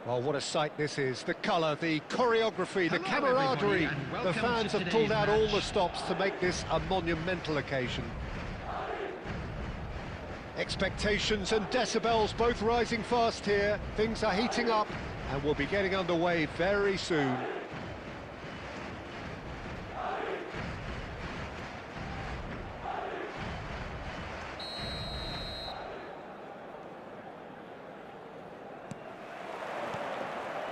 Well, what a sight this is. The colour, the choreography, the camaraderie. The fans have pulled out all the stops to make this a monumental occasion. Expectations and decibels both rising fast here. Things are heating up and we'll be getting underway very soon.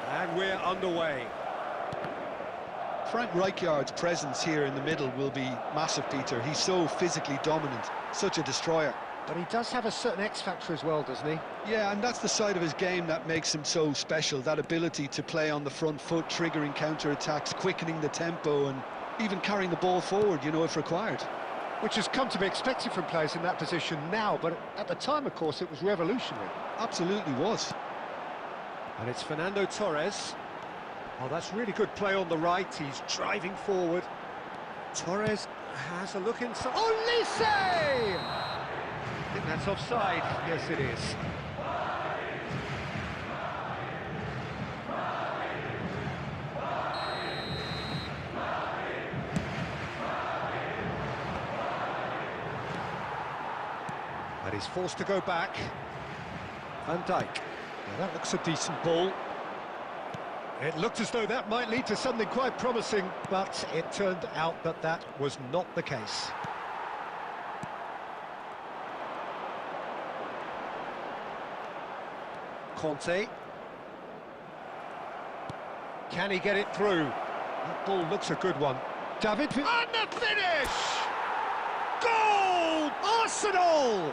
And we're underway. Frank Rijkaard's presence here in the middle will be massive, Peter. He's so physically dominant, such a destroyer. But he does have a certain X-factor as well, doesn't he? Yeah, and that's the side of his game that makes him so special, that ability to play on the front foot, triggering counter-attacks, quickening the tempo, and even carrying the ball forward, you know, if required. Which has come to be expected from players in that position now, but at the time, of course, it was revolutionary. Absolutely was. And it's Fernando Torres. Oh, that's really good play on the right. He's driving forward. Torres has a look inside. Oh, Lise! I think that's offside. Yes, it is. And he's forced to go back. Van Dijk. Now that looks a decent ball. It looked as though that might lead to something quite promising, but it turned out that that was not the case. Conte. Can he get it through? That ball looks a good one. David... And the finish! Goal! Arsenal!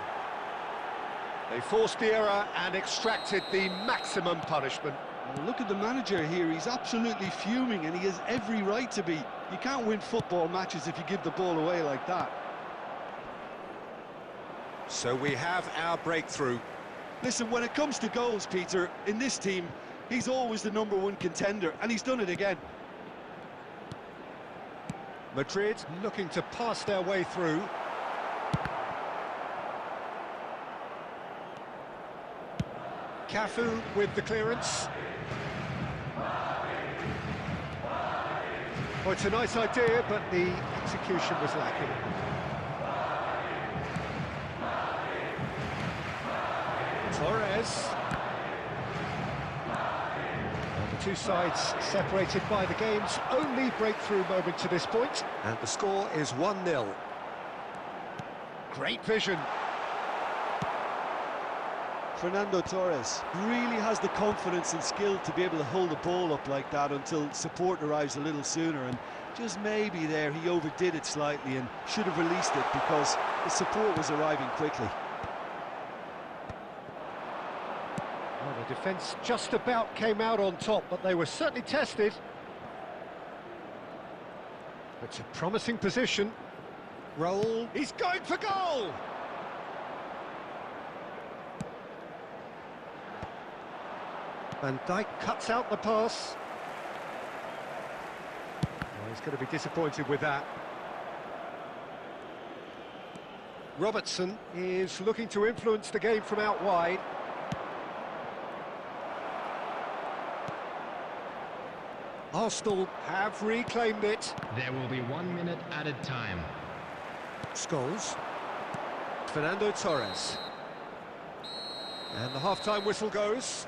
They forced the error and extracted the maximum punishment. Well, look at the manager here. He's absolutely fuming, and he has every right to be. You can't win football matches if you give the ball away like that. So we have our breakthrough. Listen, when it comes to goals, Peter, in this team, he's always the #1 contender, and he's done it again. Madrid looking to pass their way through. Cafu with the clearance. Well, it's a nice idea, but the execution was lacking. Torres. And the two sides separated by the game's only breakthrough moment to this point. And the score is 1-0. Great vision. Fernando Torres really has the confidence and skill to be able to hold the ball up like that until support arrives a little sooner, and just maybe there he overdid it slightly and should have released it because the support was arriving quickly. Well, the defence just about came out on top, but they were certainly tested. It's a promising position. Roll. He's going for goal! Van Dijk cuts out the pass. Well, he's going to be disappointed with that. Robertson is looking to influence the game from out wide. Arsenal have reclaimed it. There will be 1 minute added time. Scholes. Fernando Torres. And the half-time whistle goes.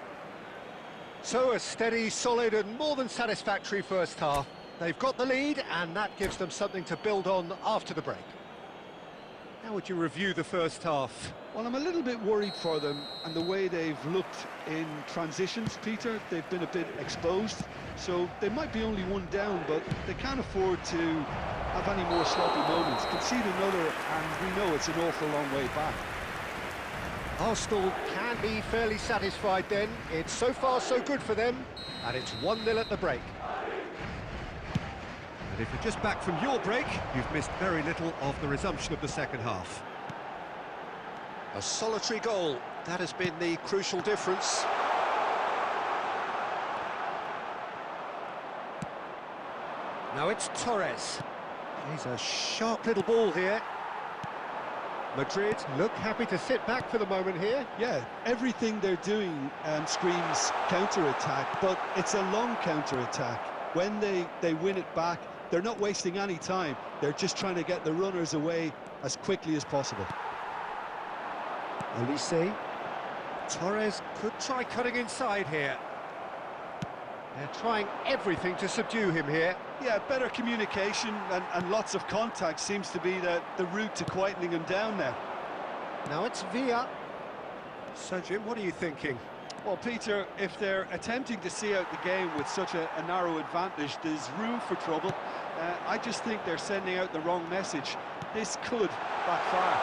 So a steady, solid and more than satisfactory first half. They've got the lead and that gives them something to build on after the break. How would you review the first half? Well, I'm a little bit worried for them and the way they've looked in transitions, Peter. They've been a bit exposed, so they might be only 1 down, but they can't afford to have any more sloppy moments. Concede another and we know it's an awful long way back. Arsenal can be fairly satisfied then. It's so far so good for them, and it's 1-0 at the break. And if you're just back from your break, you've missed very little of the resumption of the second half. A solitary goal, that has been the crucial difference. Now it's Torres. He's a sharp little ball here. Madrid look happy to sit back for the moment here. Yeah, everything they're doing screams counter-attack, but it's a long counter-attack. When they win it back, they're not wasting any time. They're just trying to get the runners away as quickly as possible. Olise. Torres could try cutting inside here. They're trying everything to subdue him here. Yeah, better communication and lots of contact seems to be the route to quietening him down now. Now it's Villa. So, Jim, what are you thinking? Well, Peter, if they're attempting to see out the game with such a narrow advantage, there's room for trouble. I just think they're sending out the wrong message. This could backfire.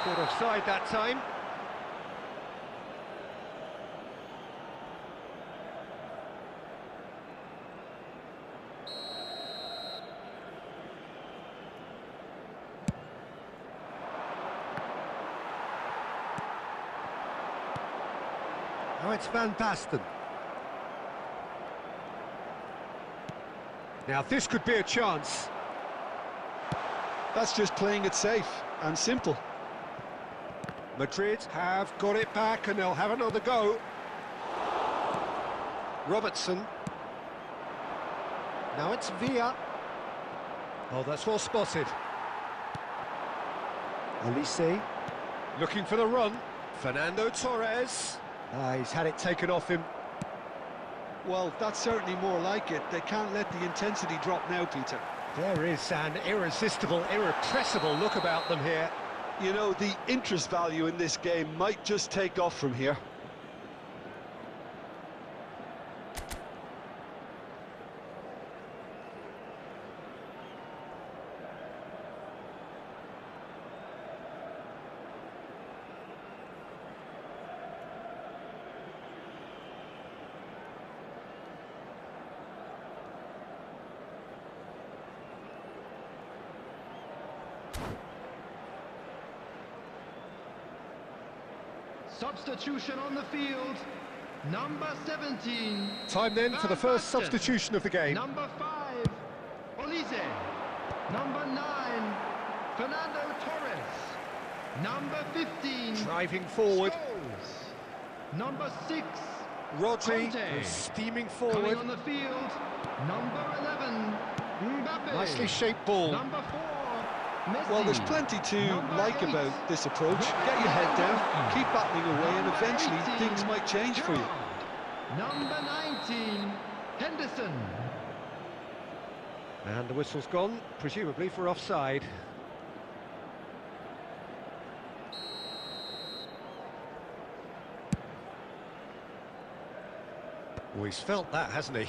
Caught offside that time. Now it's Van Basten. Now this could be a chance. That's just playing it safe and simple. Madrid have got it back and they'll have another go. Robertson. Now it's Villa. Oh, that's well spotted. Olise. Looking for the run. Fernando Torres. He's had it taken off him. Well, that's certainly more like it. They can't let the intensity drop now, Peter. There is an irresistible, irrepressible look about them here. You know, the interest value in this game might just take off from here. Substitution on the field. Number 17. Time then for the first Basten. substitution of the game. Number 5. Olise. Number 9. Fernando Torres. Number 15. Driving forward. Scholes. Number 6. Rodri Conte. steaming Coming forward. on the field. Number 11. Mbappe. Nicely shaped ball. Number 4. Messi. Well, there's plenty to Number like 8. about this approach. Get your head down, keep battling away, and eventually things might change for you. Number 19, Henderson. And the whistle's gone, presumably for offside. Oh, he's felt that, hasn't he?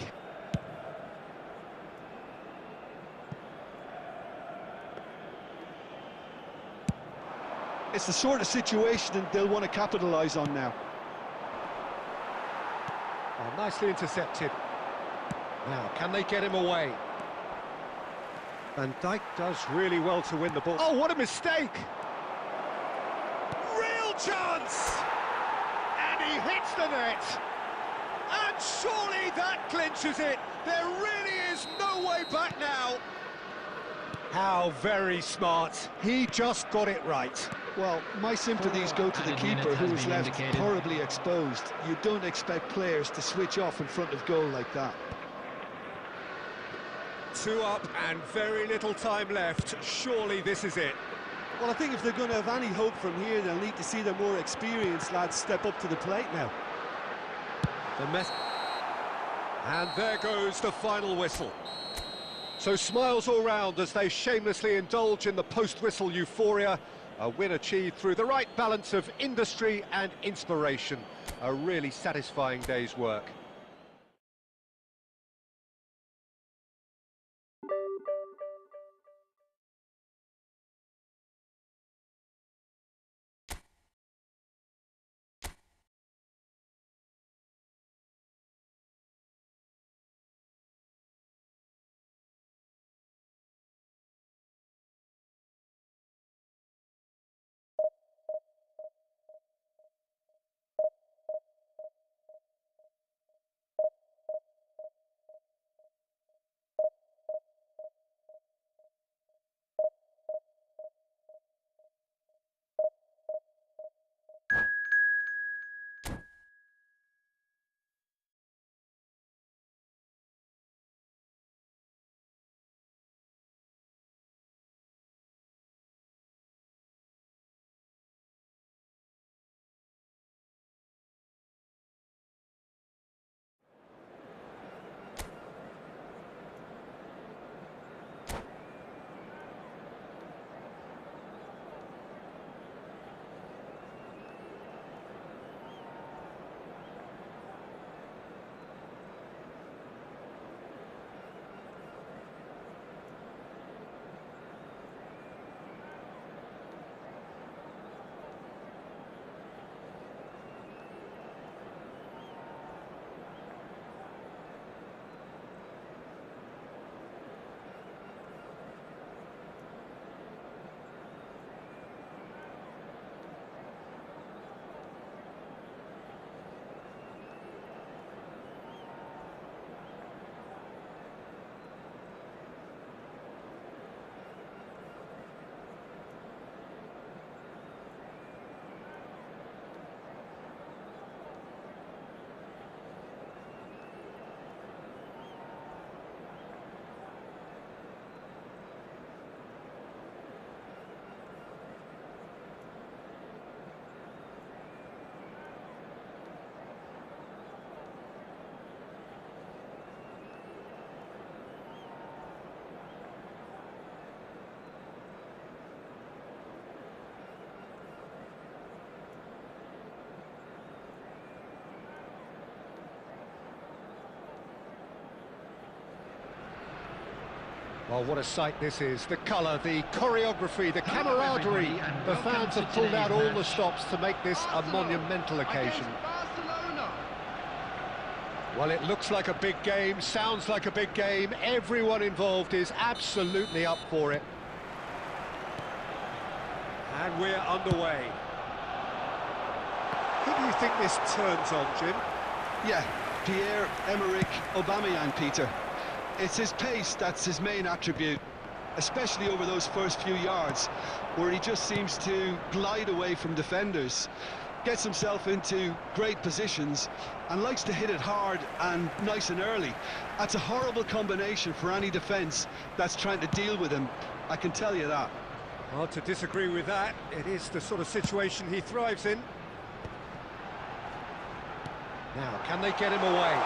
It's the sort of situation that they'll want to capitalise on now. Oh, nicely intercepted. Now, can they get him away? Van Dijk does really well to win the ball. Oh, what a mistake! Real chance! And he hits the net! And surely that clinches it! There really is no way back now! How very smart. He just got it right. Well, my sympathies go to the keeper, who was left horribly exposed. You don't expect players to switch off in front of goal like that. 2 up and very little time left. Surely this is it. Well, I think if they're going to have any hope from here, they'll need to see the more experienced lads step up to the plate now. And there goes the final whistle. So smiles all round as they shamelessly indulge in the post-whistle euphoria. A win achieved through the right balance of industry and inspiration. A really satisfying day's work. Well, what a sight this is. The colour, the choreography, the camaraderie. everybody, and The welcome fans to have pulled out today's all the match. stops to make this a Arsenal monumental occasion. against Barcelona. Well, it looks like a big game, sounds like a big game. Everyone involved is absolutely up for it. And we're underway. Who do you think this turns on, Jim? Yeah, Pierre-Emerick Aubameyang, Peter. It's his pace that's his main attribute, especially over those first few yards, where he just seems to glide away from defenders, gets himself into great positions, and likes to hit it hard and nice and early. That's a horrible combination for any defence that's trying to deal with him, I can tell you that. Hard to disagree with that. It is the sort of situation he thrives in. Now, can they get him away?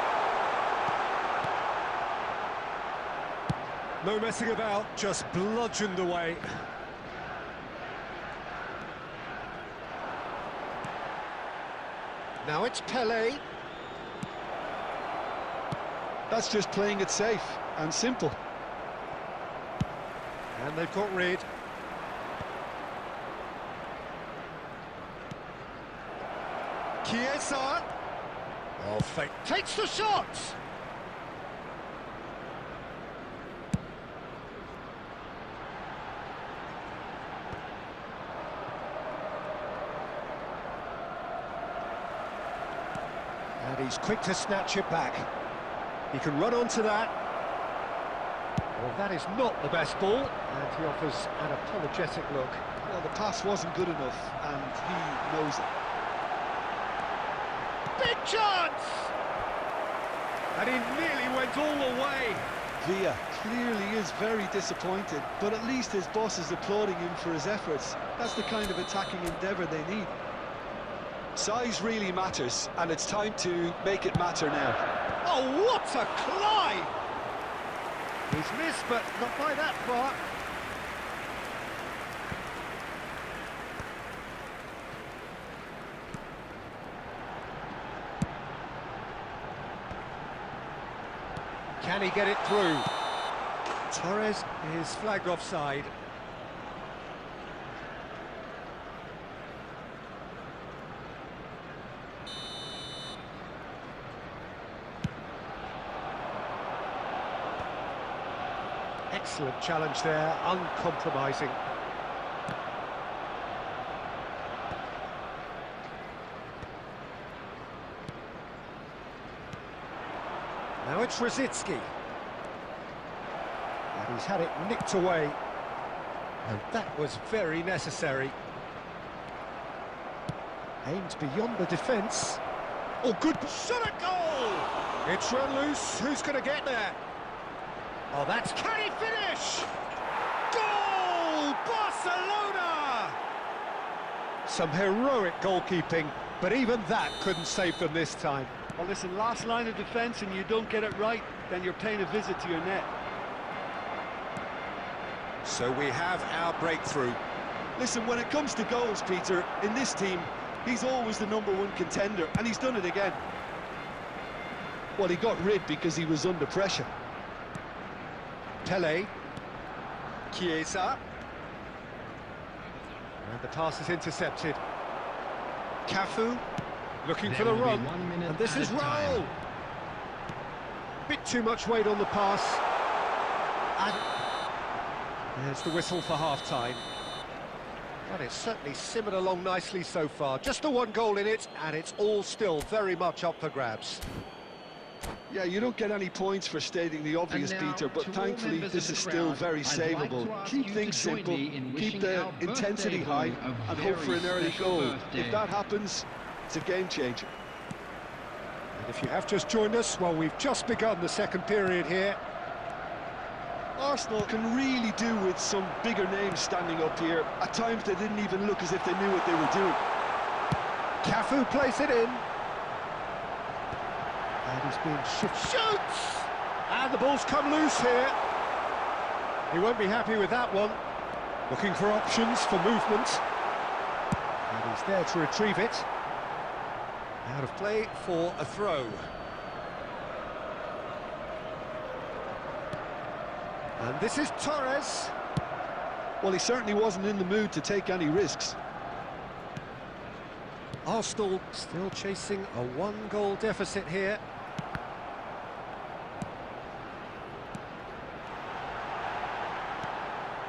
No messing about, just bludgeoned away. Now it's Pelé. That's just playing it safe and simple. And they've got rid. Chiesa. Oh, fake. Takes the shot! And he's quick to snatch it back. He can run onto that. Well, that is not the best ball, and he offers an apologetic look. Well, the pass wasn't good enough, and he knows it. Big chance! And he nearly went all the way. Villa clearly is very disappointed, but at least his boss is applauding him for his efforts. That's the kind of attacking endeavour they need. Size really matters, and it's time to make it matter now. Oh, what a climb! He's missed, but not by that far. Can he get it through? Torres is flagged offside. Excellent challenge there, uncompromising. Now it's Rosicki. And he's had it nicked away. And that was very necessary. Aimed beyond the defence. Oh, good shot at goal! It's run loose. Who's going to get there? Oh, that's... Can he finish? Goal! Barcelona! Some heroic goalkeeping, but even that couldn't save them this time. Well, listen, last line of defence and you don't get it right, then you're paying a visit to your net. So we have our breakthrough. Listen, when it comes to goals, Peter, in this team, he's always the #1 contender, and he's done it again. Well, he got rid because he was under pressure. Pelé. Chiesa. And the pass is intercepted. Cafu. Looking for the run, and this is Raul. Bit too much weight on the pass. And there's the whistle for half-time. But it's certainly simmered along nicely so far. Just the one goal in it, and it's all still very much up for grabs. Yeah, you don't get any points for stating the obvious, And now, Peter, but to all thankfully members this of is the still crowd, very I'd like savable. to ask Keep you things to join simple, me in keep wishing the our intensity birthday high, boy a and hope for very an early special goal. birthday. If that happens, it's a game changer. And if you have just joined us, well, we've just begun the second period here. Arsenal can really do with some bigger names standing up here. At times they didn't even look as if they knew what they were doing. Cafu plays it in. And he's being shifted. Shoots! And the ball's come loose here. He won't be happy with that one. Looking for options for movement. And he's there to retrieve it. Out of play for a throw. And this is Torres. Well, he certainly wasn't in the mood to take any risks. Arsenal still chasing a one-goal deficit here.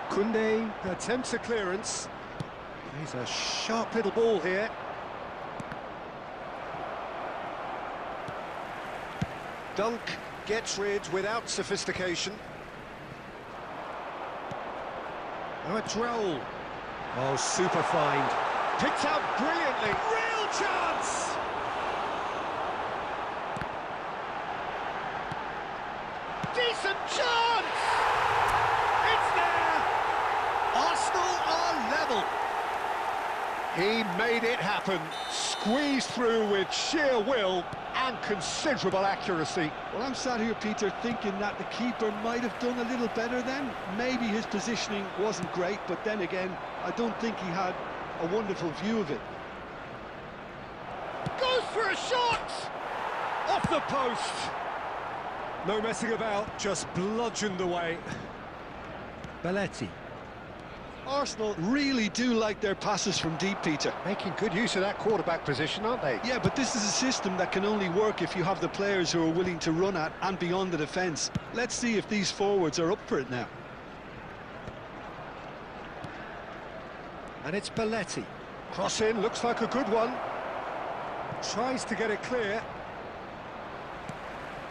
Koundé attempts a clearance. Plays a sharp little ball here. Dunk gets rid without sophistication. Now it's Raul. Oh, super find. Picked out brilliantly. Real chance! Decent chance! It's there! Arsenal are level. He made it happen. Squeezed through with sheer will and considerable accuracy. Well, I'm sat here, Peter, thinking that the keeper might have done a little better then. Maybe his positioning wasn't great, but then again, I don't think he had a wonderful view of it. Goes for a shot! Off the post! No messing about, just bludgeoned away. Belletti. Arsenal really do like their passes from deep, Peter. Making good use of that quarterback position, aren't they? Yeah, but this is a system that can only work if you have the players who are willing to run at and beyond the defence. Let's see if these forwards are up for it now. And it's Belletti. Cross in, looks like a good one. Tries to get it clear.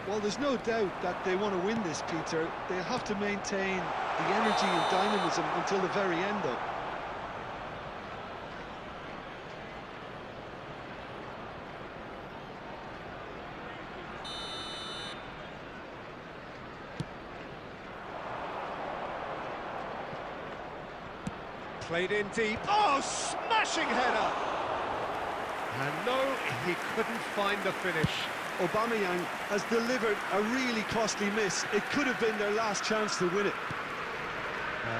Well, there's no doubt that they want to win this, Peter. They'll have to maintain the energy and dynamism until the very end, though. Played in deep. Oh, smashing header! And no, he couldn't find the finish. Aubameyang has delivered a really costly miss. It could have been their last chance to win it.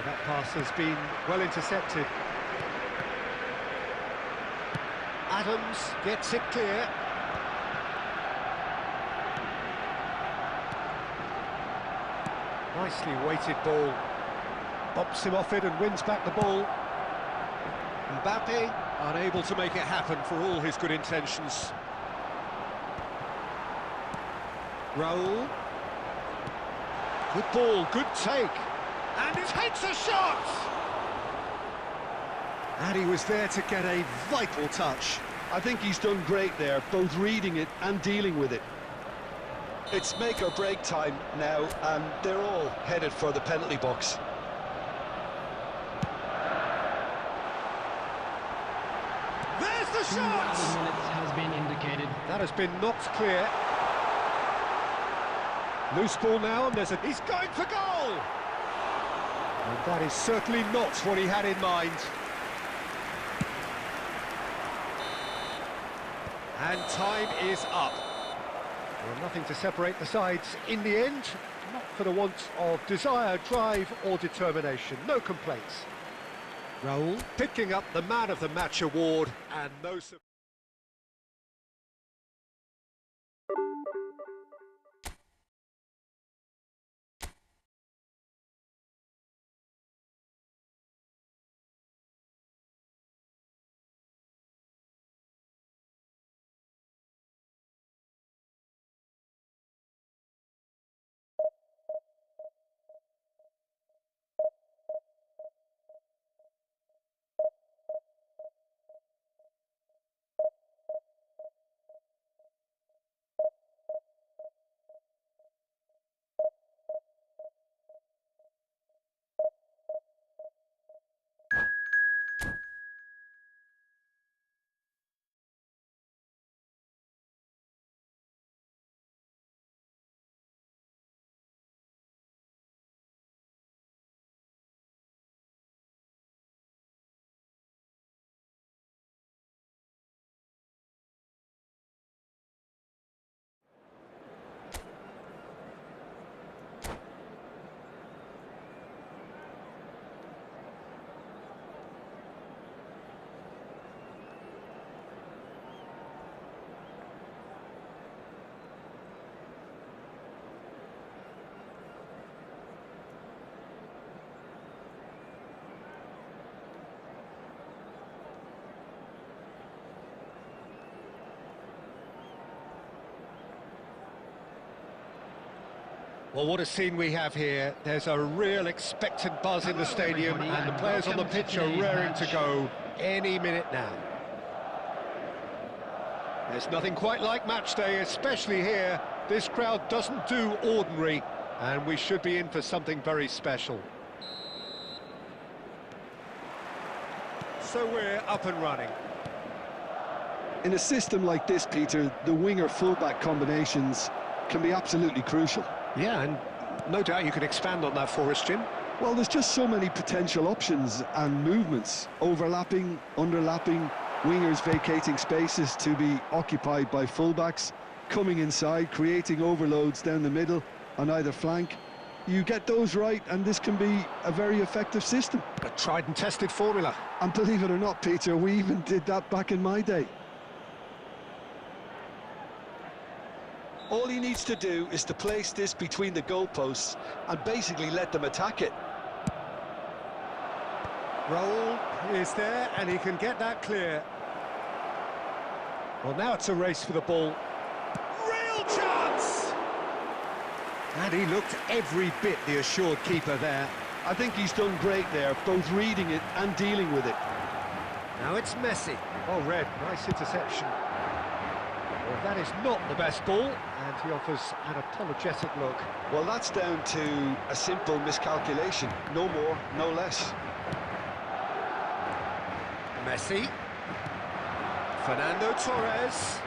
That pass has been well intercepted. Adams gets it clear. Nicely weighted ball. Bumps him off it and wins back the ball. Mbappe unable to make it happen for all his good intentions. Raul. Good ball, good take. And he takes a shot! And he was there to get a vital touch. I think he's done great there, both reading it and dealing with it. It's make or break time now, and they're all headed for the penalty box. There's the 2 shot! added minutes has been indicated. That has been knocked clear. Loose ball now, and he's going for goal! And that is certainly not what he had in mind. And time is up. Well, nothing to separate the sides in the end, not for the want of desire, drive or determination. No complaints. Raul picking up the Man of the Match award, and no surprise. Well, what a scene we have here. There's a real expectant buzz in the stadium, and the players on the pitch are raring to go any minute now. There's nothing quite like match day, especially here. This crowd doesn't do ordinary, and we should be in for something very special. So we're up and running. In a system like this, Peter, the winger-fullback combinations can be absolutely crucial. Yeah, and no doubt you could expand on that for us, Jim. Well, there's just so many potential options and movements. Overlapping, underlapping, wingers vacating spaces to be occupied by fullbacks, coming inside, creating overloads down the middle on either flank. You get those right, and this can be a very effective system. A tried and tested formula. And believe it or not, Peter, we even did that back in my day. All he needs to do is to place this between the goalposts and basically let them attack it. Raul is there, and he can get that clear. Well, now it's a race for the ball. Real chance! And he looked every bit the assured keeper there. I think he's done great there, both reading it and dealing with it. Now it's Messi. Oh, Red, nice interception. Well, that is not the best ball, and he offers an apologetic look. Well, that's down to a simple miscalculation. No more, no less. Messi. Fernando Torres.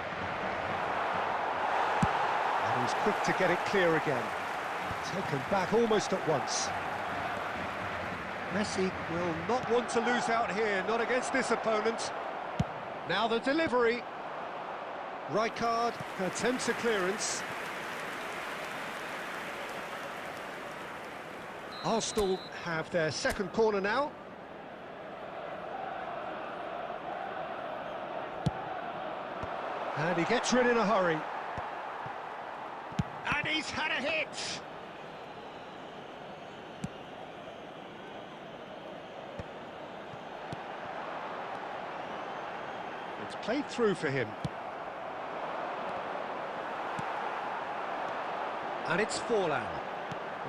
And he's quick to get it clear again. Taken back almost at once. Messi will not want to lose out here, not against this opponent. Now the delivery. Rijkaard attempts a clearance. Arsenal have their second corner now. And he gets rid in a hurry. And he's had a hit! It's played through for him. And it's Forlan.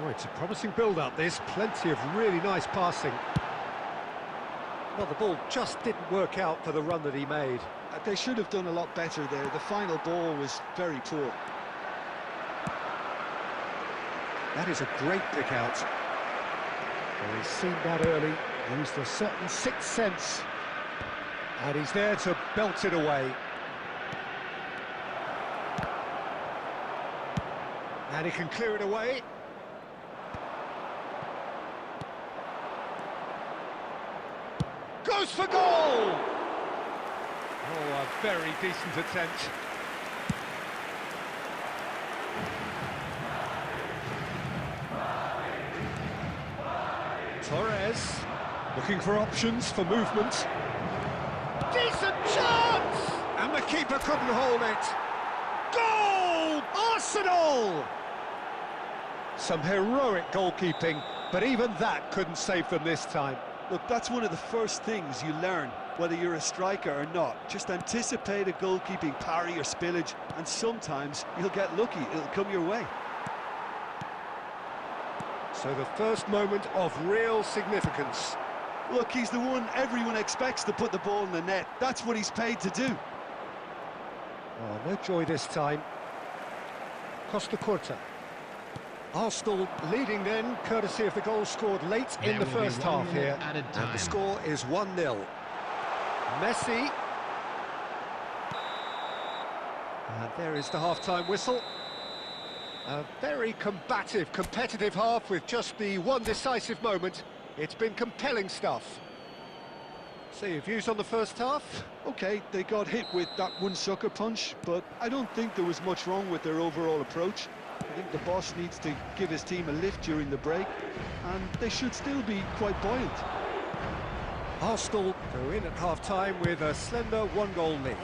Oh, it's a promising build-up, this. Plenty of really nice passing. Well, the ball just didn't work out for the run that he made. They should have done a lot better there. The final ball was very poor. That is a great pick out. Well, he's seen that early, used a certain sixth sense. And he's there to belt it away. And he can clear it away. Goes for goal! Oh, a very decent attempt. Torres, looking for options for movement. Decent chance! And the keeper couldn't hold it. Goal! Arsenal! Some heroic goalkeeping, but even that couldn't save them this time. Look, that's one of the first things you learn, whether you're a striker or not. Just anticipate a goalkeeping parry or spillage, and sometimes you'll get lucky, it'll come your way. So the first moment of real significance. Look, he's the one everyone expects to put the ball in the net. That's what he's paid to do. Oh, no joy this time. Costa Curta. Arsenal leading then, courtesy of the goal scored late in the first half here. And the score is 1-0. Messi. And there is the half-time whistle. A very combative, competitive half with just the one decisive moment. It's been compelling stuff. So your views on the first half? Okay, they got hit with that one sucker punch, but I don't think there was much wrong with their overall approach. I think the boss needs to give his team a lift during the break, and they should still be quite buoyant. Arsenal go in at half-time with a slender one-goal lead.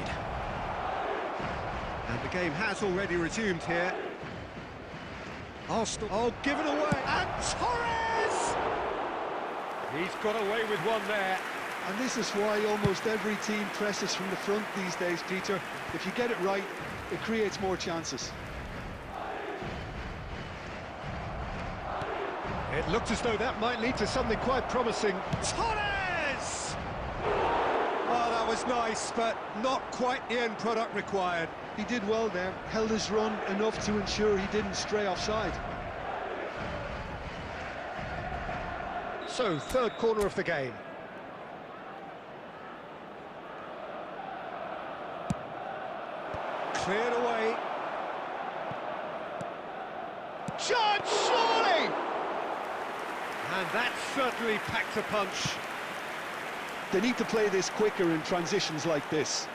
And the game has already resumed here. Arsenal, oh, given away, and Torres! He's got away with one there. And this is why almost every team presses from the front these days, Peter. If you get it right, it creates more chances. It looked as though that might lead to something quite promising. Torres! Oh, that was nice, but not quite the end product required. He did well there, held his run enough to ensure he didn't stray offside. So, third corner of the game. Cleared away. Chance, surely! And that certainly packed a punch. They need to play this quicker in transitions like this.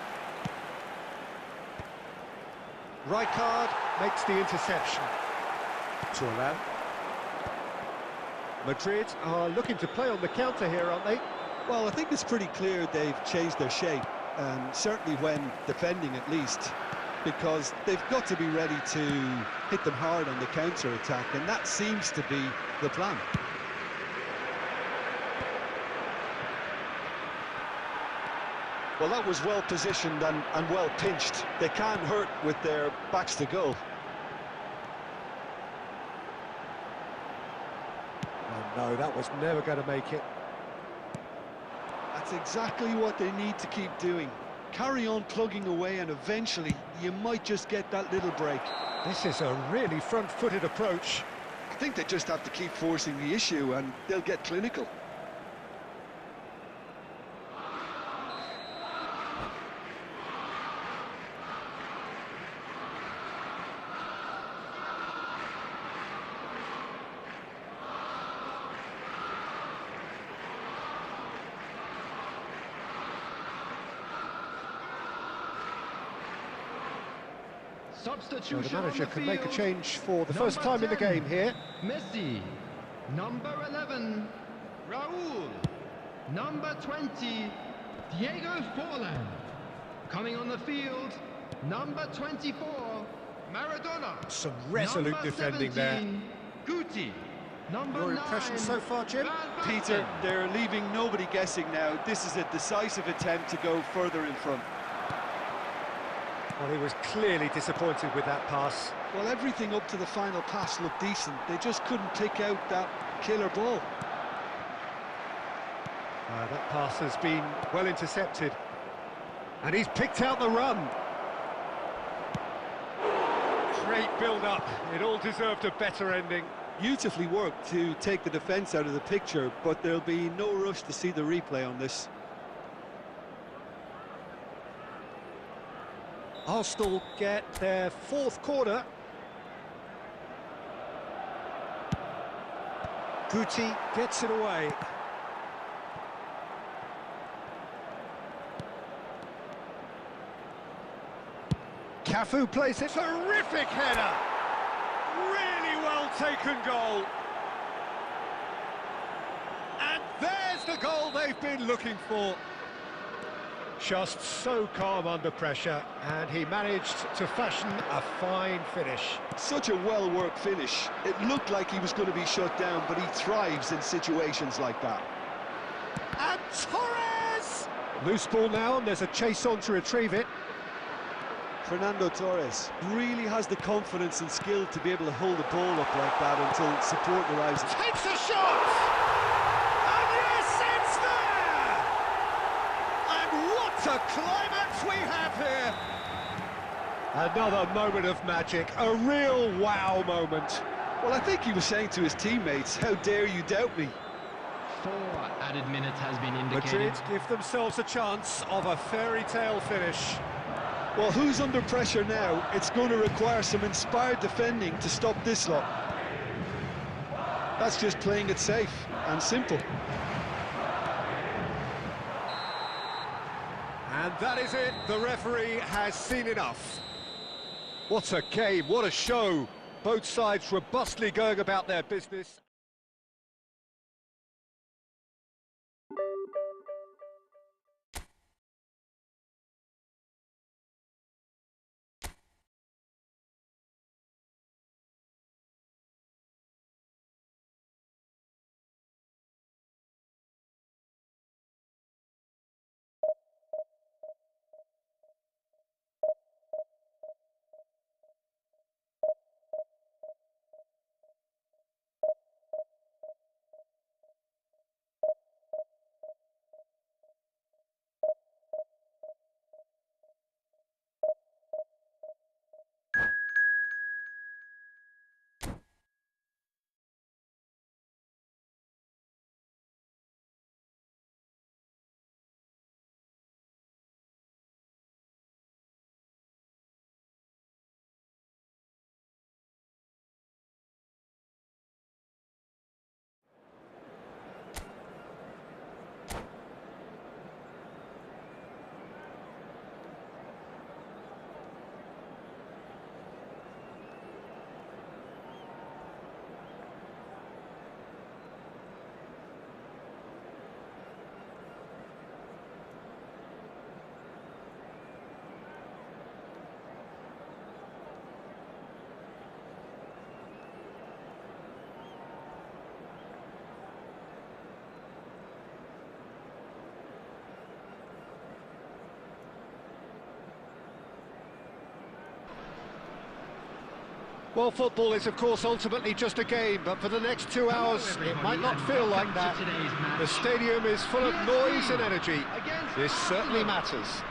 Rijkaard makes the interception. Thuram. Madrid are looking to play on the counter here, aren't they? Well, I think it's pretty clear they've changed their shape, certainly when defending at least, because they've got to be ready to hit them hard on the counter-attack, and that seems to be the plan. Well, that was well positioned and well pinched. They can't hurt with their backs to goal. Oh no, that was never going to make it. That's exactly what they need to keep doing. Carry on plugging away, and eventually you might just get that little break. This is a really front-footed approach. I think they just have to keep forcing the issue and they'll get clinical. Substitution. So the manager on the can make a field. change for the Number first time in the 10, game here. Messi. Number 11, Raúl. Number 20, Diego Forlan. Coming on the field, number 24, Maradona. Some resolute Number defending there. 17, Guti. Number Your 9, impressions so far, Jim? Van Peter, Basten. they're leaving nobody guessing now. This is a decisive attempt to go further in front. Well, he was clearly disappointed with that pass. Well, everything up to the final pass looked decent. They just couldn't pick out that killer ball. That pass has been well intercepted. And he's picked out the run. Great build-up. It all deserved a better ending. Beautifully worked to take the defence out of the picture, but there'll be no rush to see the replay on this. Arsenal get their fourth corner. Guti gets it away. Cafu plays it. Terrific header. Really well taken goal. And there's the goal they've been looking for. Just so calm under pressure, and he managed to fashion a fine finish. Such a well-worked finish. It looked like he was going to be shut down, but he thrives in situations like that. And Torres! Loose ball now, and there's a chase on to retrieve it. Fernando Torres really has the confidence and skill to be able to hold the ball up like that until support arrives. Takes a shot! And yes, it's there! And what a climax we have here! Another moment of magic, a real wow moment. Well, I think he was saying to his teammates, how dare you doubt me? 4 added minutes has been indicated. Madrid give themselves a chance of a fairy tale finish. Well, who's under pressure now? It's going to require some inspired defending to stop this lot. That's just playing it safe and simple. And that is it, the referee has seen enough. What a game, what a show. Both sides robustly going about their business. Well, football is, of course, ultimately just a game, but for the next 2 hours, it might not feel like that. The stadium is full of noise and energy. This certainly matters.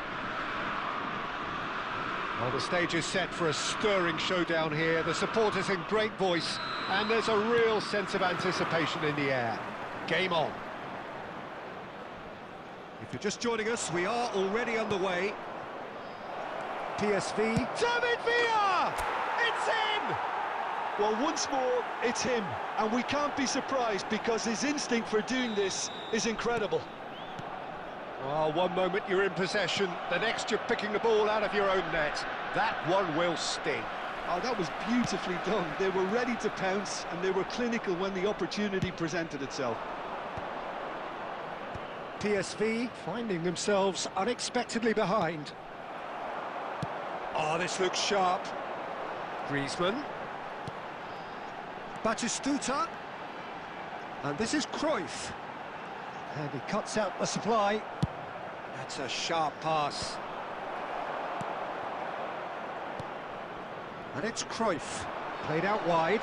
Well, the stage is set for a stirring showdown here. The supporters in great voice, and there's a real sense of anticipation in the air. Game on. If you're just joining us, we are already underway. PSV. David Villa! It's in! Well, once more, it's him, and we can't be surprised because his instinct for doing this is incredible. Well, one moment you're in possession, the next you're picking the ball out of your own net. That one will sting. Oh, that was beautifully done. They were ready to pounce, and they were clinical when the opportunity presented itself. PSV finding themselves unexpectedly behind. Oh, this looks sharp. Griezmann. Batistuta. And this is Cruyff. And he cuts out the supply. That's a sharp pass. And it's Cruyff. Played out wide.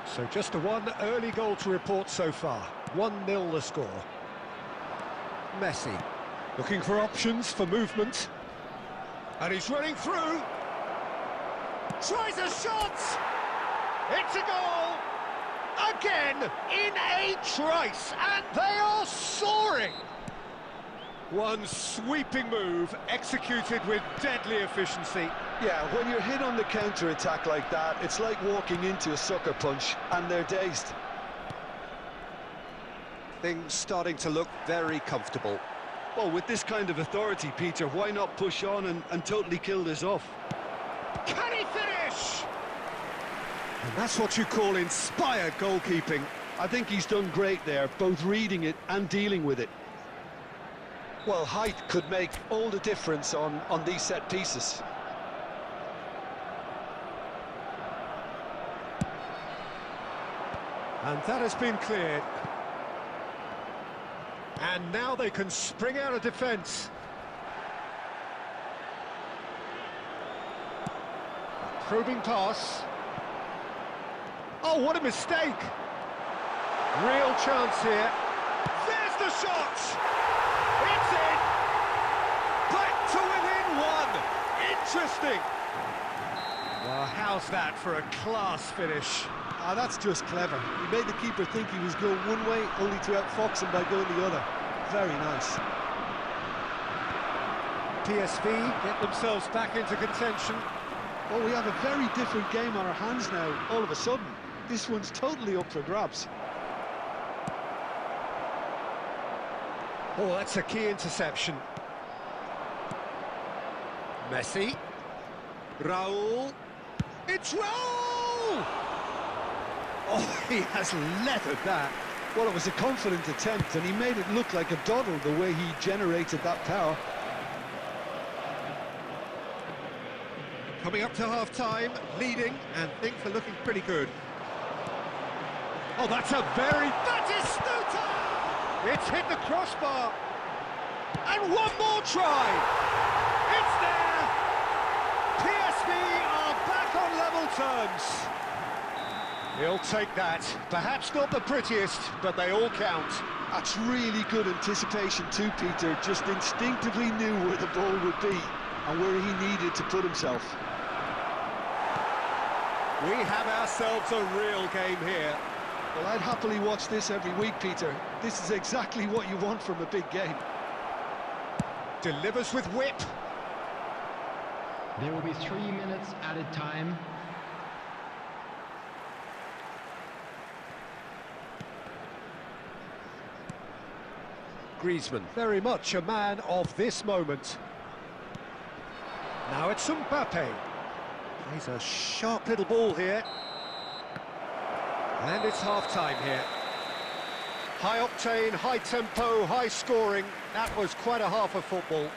So just the one early goal to report so far. 1-0 the score. Messi. Looking for options for movement. And he's running through. Tries a shot! It's a goal! Again, in a trice, and they are soaring! One sweeping move, executed with deadly efficiency. Yeah, when you're hit on the counter-attack like that, it's like walking into a sucker punch, and they're dazed. Things starting to look very comfortable. Well, with this kind of authority, Peter, why not push on and totally kill this off? Can he finish? And that's what you call inspired goalkeeping. I think he's done great there, both reading it and dealing with it. Well, height could make all the difference on these set pieces. And that has been cleared. And now they can spring out of defence. A probing pass. Oh, what a mistake! Real chance here. There's the shot! It's in! Back to within one! Interesting! Well, how's that for a class finish? Ah, that's just clever. He made the keeper think he was going one way, only to outfox him by going the other. Very nice. PSV get themselves back into contention. Well, we have a very different game on our hands now, all of a sudden. This one's totally up for grabs. Oh, that's a key interception. Messi. Raul. It's Raul! Oh, he has leathered that. Well, it was a confident attempt, and he made it look like a doddle the way he generated that power. Coming up to half-time, leading, and things are looking pretty good. Oh, that's a very... Batistuta! It's hit the crossbar. And one more try. It's there. PSV are back on level terms. He'll take that. Perhaps not the prettiest, but they all count. That's really good anticipation too, Peter. Just instinctively knew where the ball would be and where he needed to put himself. We have ourselves a real game here. Well, I'd happily watch this every week, Peter. This is exactly what you want from a big game. Delivers with whip. There will be 3 minutes added time. Griezmann, very much a man of this moment. Now it's Mbappe. Plays a sharp little ball here. And it's half-time here. High octane, high tempo, high scoring. That was quite a half of football.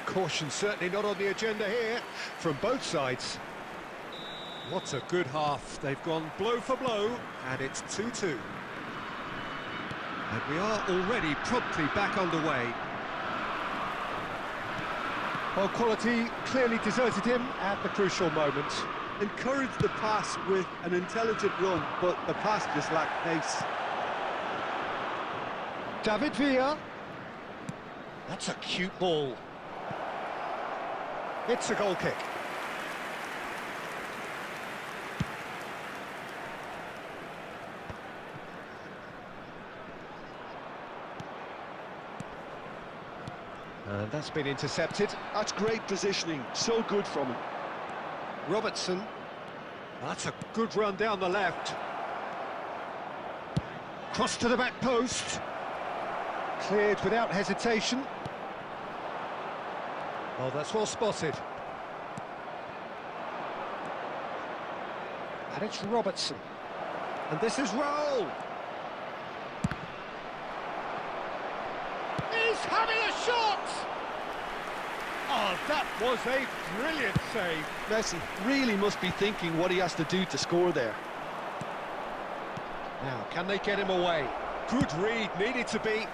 Caution certainly not on the agenda here from both sides. What a good half. They've gone blow for blow, and it's 2-2. And we are already promptly back underway. Well, quality clearly deserted him at the crucial moment. Encouraged the pass with an intelligent run, but the pass just lacked pace. David Villa. That's a cute ball. It's a goal kick. And that's been intercepted. That's great positioning, so good from him. Robertson. That's a good run down the left. Cross to the back post. Cleared without hesitation. Oh, that's well spotted. And it's Robertson. And this is Raul. He's having a shot! Oh, that was a brilliant save. Messi really must be thinking what he has to do to score there. Now, can they get him away? Good read, needed to be.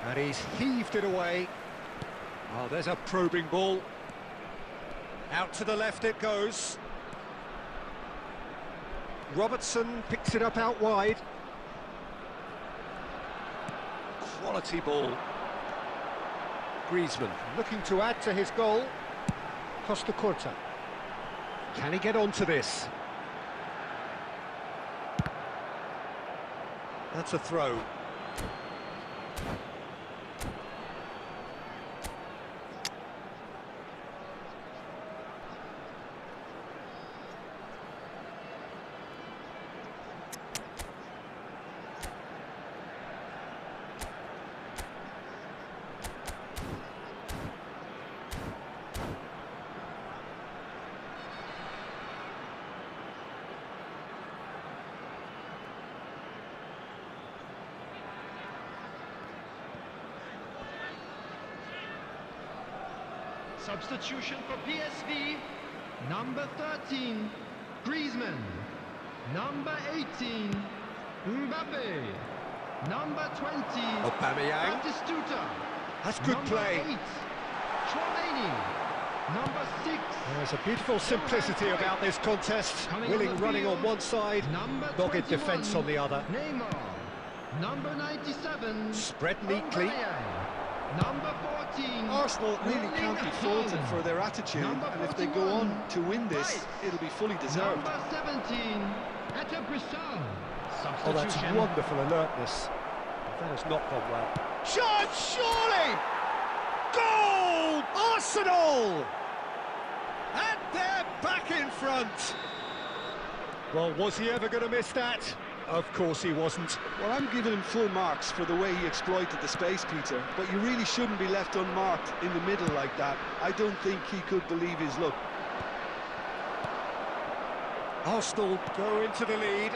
And he's heaved it away. Oh, there's a probing ball. Out to the left it goes. Robertson picks it up out wide. Quality ball. Griezmann looking to add to his goal. Costa Curta. Can he get onto this? That's a throw. Substitution for PSV, number 13, Griezmann. Number 18, Mbappe. Number 20, Aubameyang. Batistuta. That's good number play. 8, Chouameni. Number 6, There's a beautiful simplicity about this contest. Willing running on one side, number dogged 21, defence on the other. Neymar. Number 97, Spread neatly. Aubameyang. Number 14, Arsenal really can't be faulted for their attitude, Number and if they go 41, on to win this, it'll be fully deserved. Number 17, Etta Brisson. Oh, that's Substitution. wonderful alertness. That has not gone well. Shot, surely! Goal! Arsenal! And they're back in front. Well, was he ever going to miss that? Of course he wasn't. Well, I'm giving him full marks for the way he exploited the space, Peter, but you really shouldn't be left unmarked in the middle like that. I don't think he could believe his luck. Arsenal go into the lead.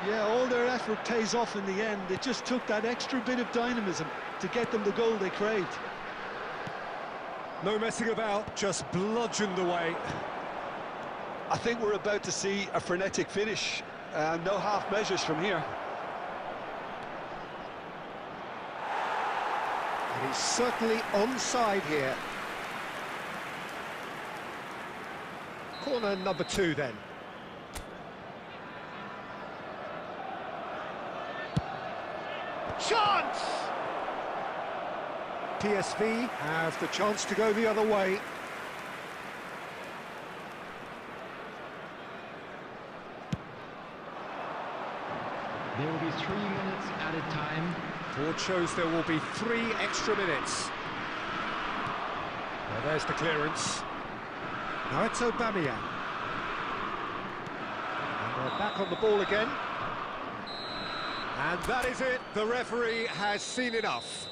Yeah, all their effort pays off in the end. It just took that extra bit of dynamism to get them the goal they craved. No messing about, just bludgeoned away. I think we're about to see a frenetic finish. No half measures from here. And he's certainly onside here. Corner number 2 then. Chance! PSV have the chance to go the other way. There will be 3 minutes added time. Board shows there will be 3 extra minutes. Well, there's the clearance. Now it's Aubameyang. And they're back on the ball again. And that is it. The referee has seen enough.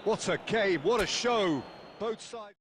What a game, what a show. Both sides.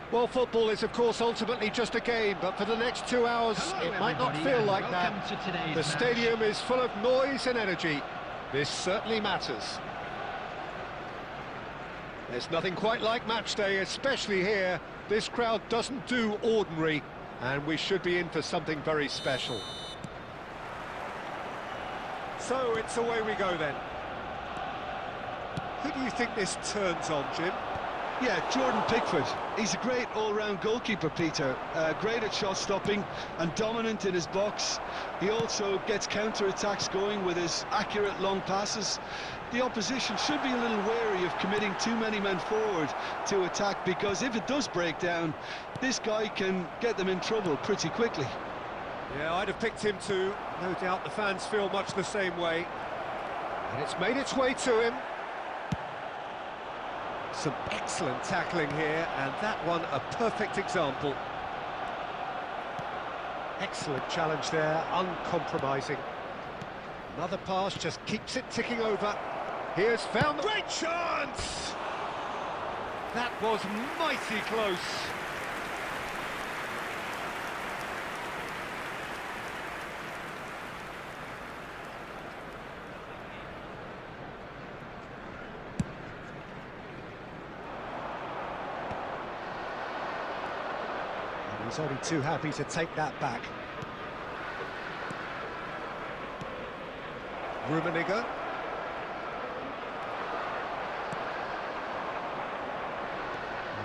Well, football is, of course, ultimately just a game, but for the next 2 hours, Hello, it might not everybody, feel and like that. welcome to today's The match. stadium is full of noise and energy. This certainly matters. There's nothing quite like match day, especially here. This crowd doesn't do ordinary, and we should be in for something very special. So it's away we go then. Who do you think this turns on, Jim? Yeah, Jordan Pickford. He's a great all-round goalkeeper, Peter. Great at shot stopping and dominant in his box. He also gets counter-attacks going with his accurate long passes. The opposition should be a little wary of committing too many men forward to attack, because if it does break down, this guy can get them in trouble pretty quickly. Yeah, I'd have picked him too. No doubt the fans feel much the same way. And it's made its way to him. Some excellent tackling here, and that one a perfect example. Excellent challenge there, uncompromising. Another pass just keeps it ticking over. Here's found... Great chance! That was mighty close. He's only too happy to take that back. Rummenigge.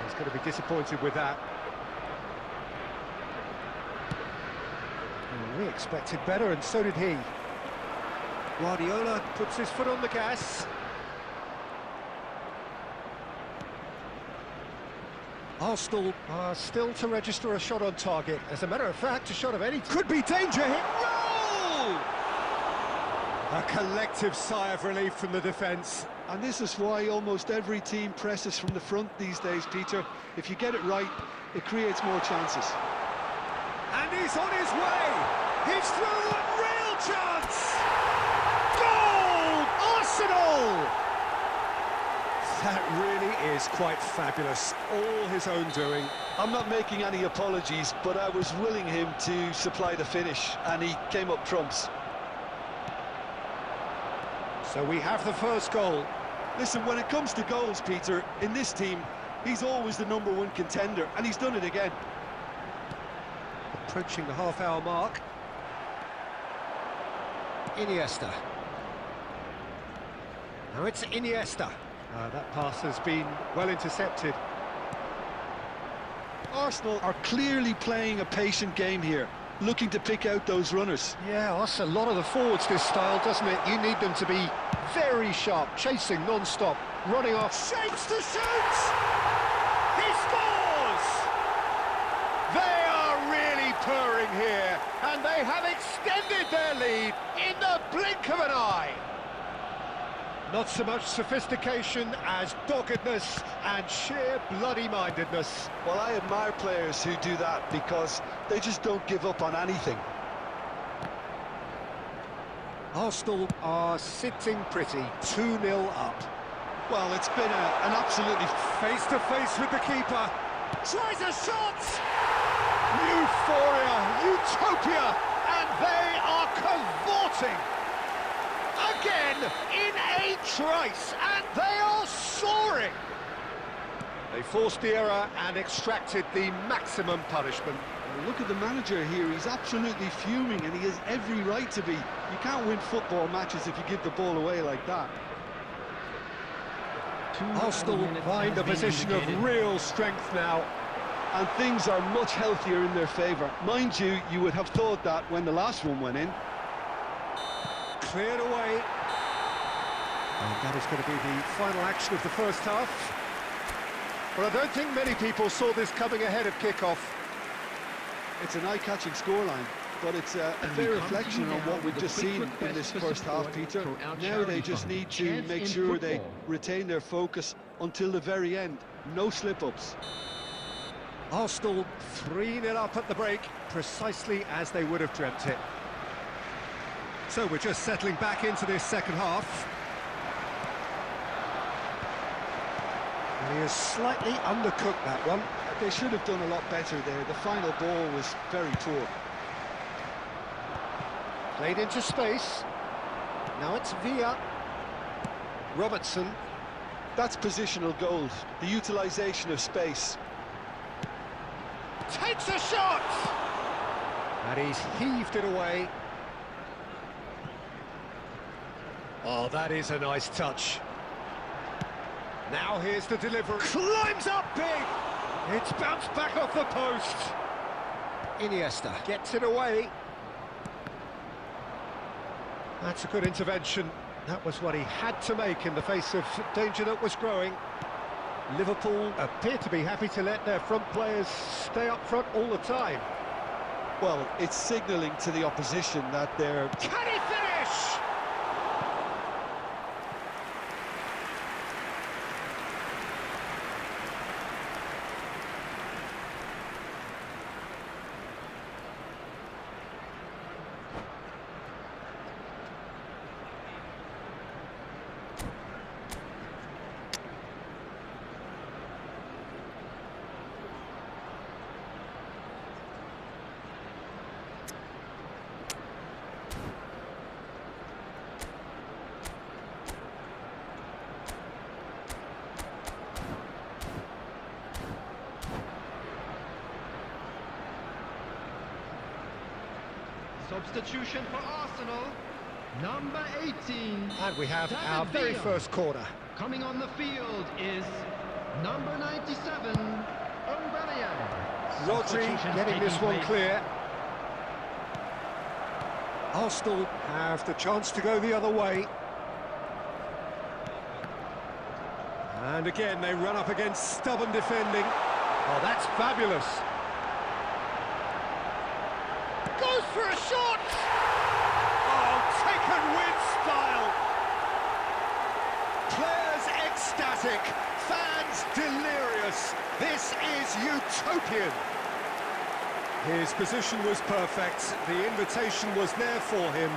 He's going to be disappointed with that. We expected better, and so did he. Guardiola puts his foot on the gas. Arsenal are still to register a shot on target. As a matter of fact, a shot of any... Could be danger here. No! A collective sigh of relief from the defence. And this is why almost every team presses from the front these days, Peter. If you get it right, it creates more chances. And he's on his way. He's through, a real chance. Goal! Arsenal! That really is quite fabulous. All his own doing. I'm not making any apologies, but I was willing him to supply the finish, and he came up trumps. So we have the first goal. Listen, when it comes to goals, Peter, in this team, he's always the #1 contender, and he's done it again. Approaching the half-hour mark. Iniesta. Now it's Iniesta. That pass has been well intercepted. Arsenal are clearly playing a patient game here, looking to pick out those runners. Yeah, that's a lot of the forwards, this style, doesn't it? You need them to be very sharp, chasing non-stop, running off. Shapes to shoot! He scores! They are really purring here, and they have extended their lead in the blink of an eye. Not so much sophistication as doggedness and sheer bloody-mindedness. Well, I admire players who do that, because they just don't give up on anything. Arsenal are sitting pretty, 2-0 up. Well, it's been an absolutely... Face-to-face with the keeper. Tries a shot! Euphoria, utopia, and they are cavorting. Again, in a trice, and they are soaring. They forced the error and extracted the maximum punishment. Look at the manager here, he's absolutely fuming, and he has every right to be. You can't win football matches if you give the ball away like that. Arsenal find a position of real strength now. And things are much healthier in their favour. Mind you, you would have thought that when the last one went in. Cleared away. And that is going to be the final action of the first half. But I don't think many people saw this coming ahead of kick-off. It's an eye-catching scoreline, but it's a fair reflection on what we've just seen in this first half, Peter. Now they just need to make sure they retain their focus until the very end. No slip-ups. Arsenal 3-0 up at the break, precisely as they would have dreamt it. So we're just settling back into this second half. And he has slightly undercooked that one. They should have done a lot better there. The final ball was very poor. Played into space. Now it's Villa. Robertson. That's positional goals, the utilisation of space. Takes a shot! And he's heaved it away. Oh, that is a nice touch. Now here's the delivery. Climbs up big! It's bounced back off the post. Iniesta gets it away. That's a good intervention. That was what he had to make in the face of danger that was growing. Liverpool appear to be happy to let their front players stay up front all the time. Well, it's signalling to the opposition that they're... Can he finish? Substitution for Arsenal, number 18. And we have David our very Villa. first corner. Coming on the field is number 97, Aubameyang. Rodri Substitutions getting this taking one place. clear. Arsenal have the chance to go the other way. And again, they run up against stubborn defending. Oh, that's fabulous. Goes for a shot! Oh, taken with style. Players ecstatic, fans delirious. This is utopian. His position was perfect, the invitation was there for him,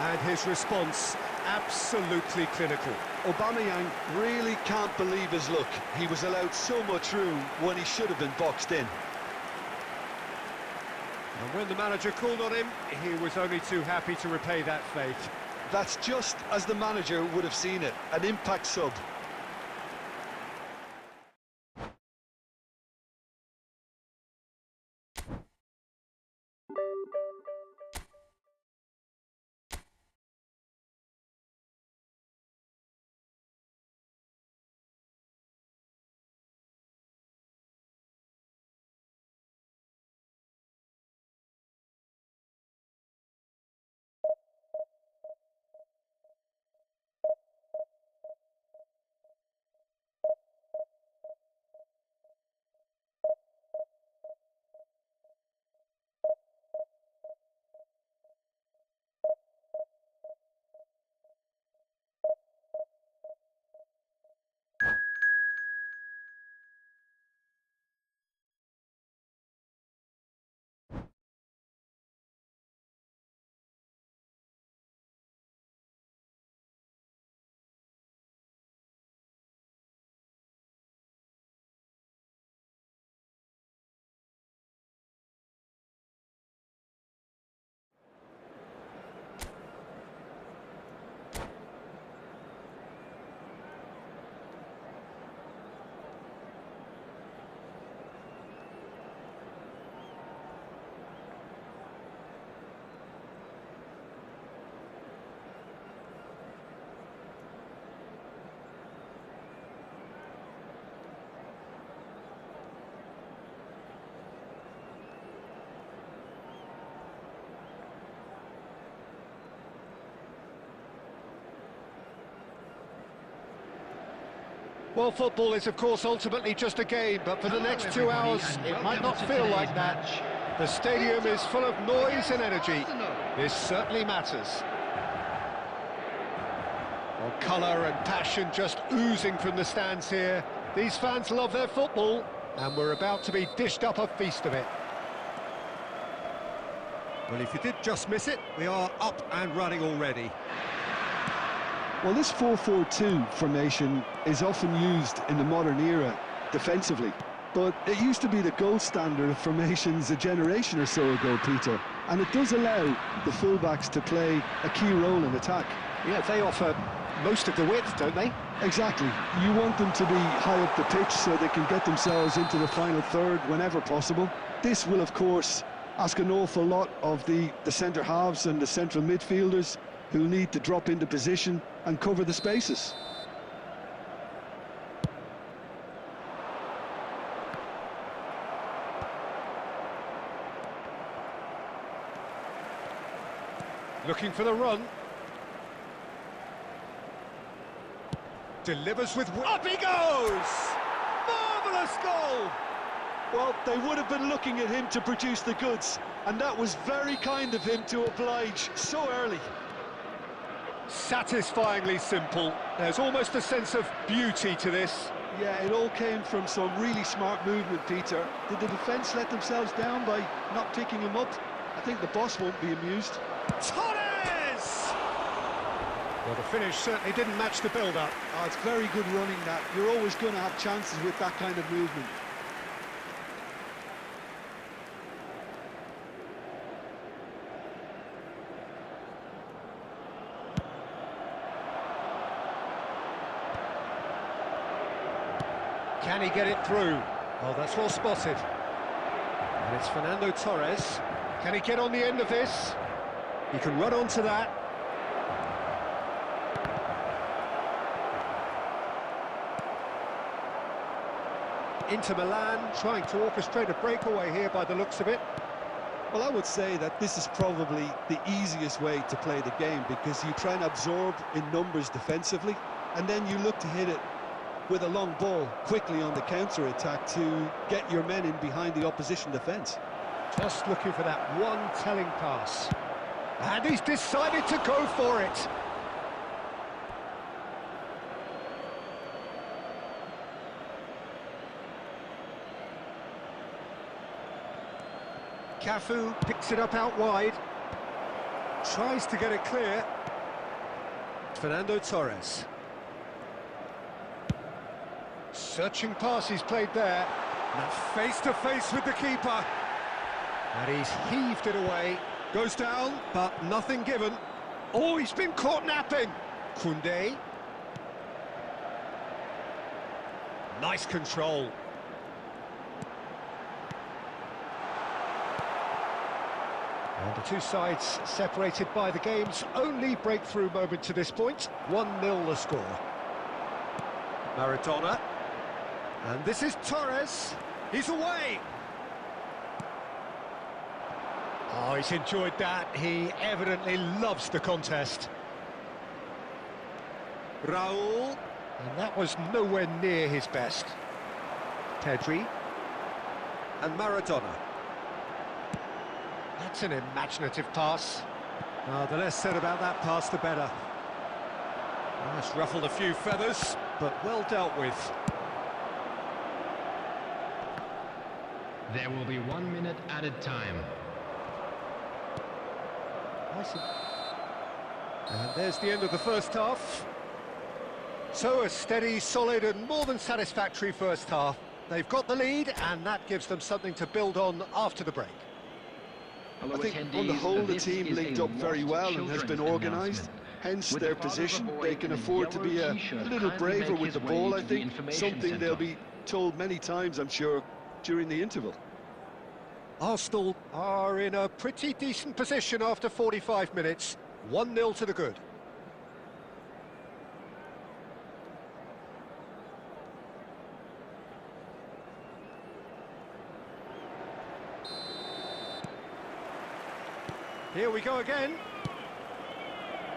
and his response absolutely clinical. Aubameyang really can't believe his luck. He was allowed so much room when he should have been boxed in. And when the manager called on him, he was only too happy to repay that faith. That's just as the manager would have seen it, an impact sub. Well, football is, of course, ultimately just a game, but for the next 2 hours, it might not feel like that. The stadium is full of noise and energy. This certainly matters. Well, colour and passion just oozing from the stands here. These fans love their football, and we're about to be dished up a feast of it. Well, if you did just miss it, we are up and running already. Well, this 4-4-2 formation is often used in the modern era defensively, but it used to be the gold standard of formations a generation or so ago, Peter, and it does allow the fullbacks to play a key role in attack. Yeah, they offer most of the width, don't they? Exactly. You want them to be high up the pitch so they can get themselves into the final third whenever possible. This will, of course, ask an awful lot of the centre halves and the central midfielders, who need to drop into position and cover the spaces. Looking for the run. Delivers with... Up he goes! Marvellous goal! Well, they would have been looking at him to produce the goods, and that was very kind of him to oblige so early. Satisfyingly simple. There's almost a sense of beauty to this. Yeah, it all came from some really smart movement, Peter. Did the defence let themselves down by not picking him up? I think the boss won't be amused. Torres! Well, the finish certainly didn't match the build-up. Oh, it's very good running, that. You're always going to have chances with that kind of movement. Can he get it through? Oh, that's well spotted. And it's Fernando Torres. Can he get on the end of this? He can run onto that. Inter Milan trying to orchestrate a breakaway here by the looks of it. Well, I would say that this is probably the easiest way to play the game, because you try and absorb in numbers defensively, and then you look to hit it with a long ball quickly on the counter-attack to get your men in behind the opposition defence. Just looking for that one telling pass. And he's decided to go for it. Cafu picks it up out wide. Tries to get it clear. Fernando Torres. Searching pass he's played there. Now face to face with the keeper. And he's heaved it away. Goes down, but nothing given. Oh, he's been caught napping. Koundé. Nice control. And the two sides separated by the game's only breakthrough moment to this point. 1-0 the score. Maradona. And this is Torres. He's away. Oh, he's enjoyed that. He evidently loves the contest. Raul. And that was nowhere near his best. Pedri. And Maradona. That's an imaginative pass. Oh, the less said about that pass, the better. Well, that's ruffled a few feathers, but well dealt with. There will be 1 minute added time. Nice. And there's the end of the first half. So a steady, solid and more than satisfactory first half. They've got the lead and that gives them something to build on after the break. I think on the whole the team linked up very well and has been organised. Hence their position. They can afford to be a little braver with the ball, I think. Something they'll be told many times, I'm sure, during the interval. Arsenal are in a pretty decent position after 45 minutes. 1-0 to the good. Here we go again.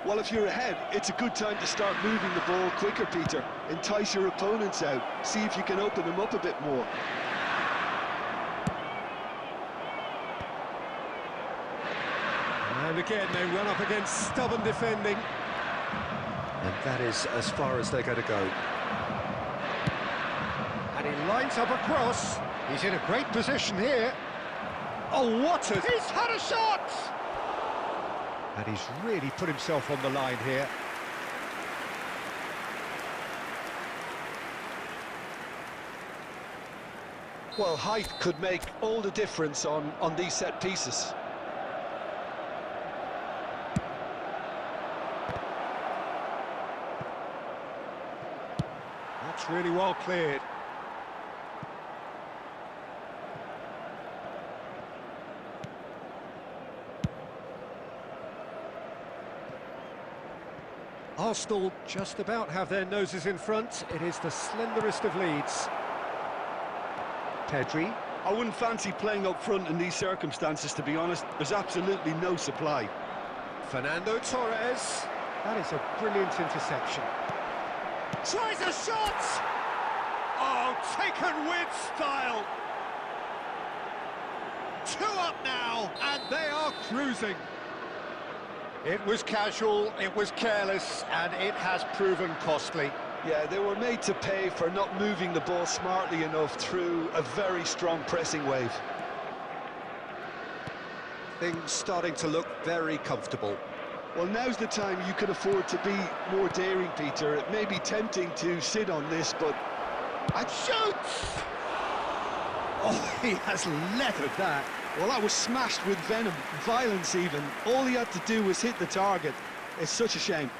Well, if you're ahead, it's a good time to start moving the ball quicker, Peter. Entice your opponents out. See if you can open them up a bit more. And again, they run up against stubborn defending. And that is as far as they're going to go. And he lines up across. He's in a great position here. Oh, what a... He's had a shot! And he's really put himself on the line here. Well, height could make all the difference on these set pieces. That's really well cleared. Arsenal just about have their noses in front. It is the slenderest of leads. Pedri. I wouldn't fancy playing up front in these circumstances, to be honest. There's absolutely no supply. Fernando Torres. That is a brilliant interception. Tries a shot! Oh, taken with style! 2 up now, and they are cruising. It was casual, it was careless, and it has proven costly. Yeah, they were made to pay for not moving the ball smartly enough through a very strong pressing wave. Things starting to look very comfortable. Well, now's the time you can afford to be more daring, Peter. It may be tempting to sit on this, but... And shoots! Oh, he has leathered that. Well, that was smashed with venom, violence even. All he had to do was hit the target. It's such a shame.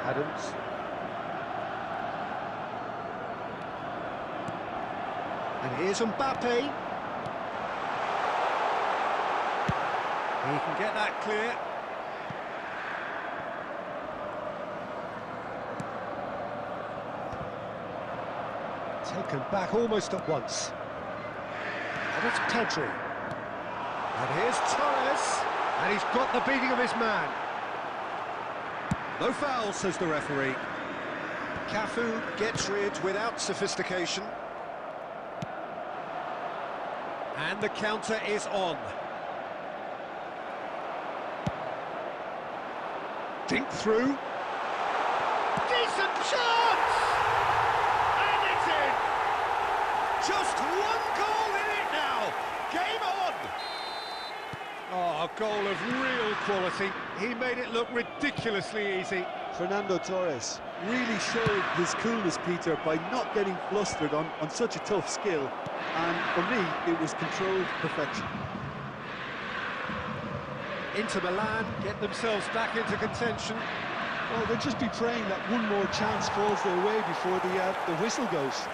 Adams. And here's Mbappe. He can get that clear. Taken back almost at once. And it's Pedri. And here's Torres. And he's got the beating of his man. No foul, says the referee. Cafu gets rid without sophistication. And the counter is on. Dink through. Decent chance! And it's in! Just 1 goal in it now! Game on! Oh, a goal of real quality. He made it look ridiculously easy. Fernando Torres really showed his coolness, Peter, by not getting flustered on such a tough skill. And for me, it was controlled perfection. Inter Milan get themselves back into contention. Well, they'll just be praying that one more chance falls their way before the whistle goes.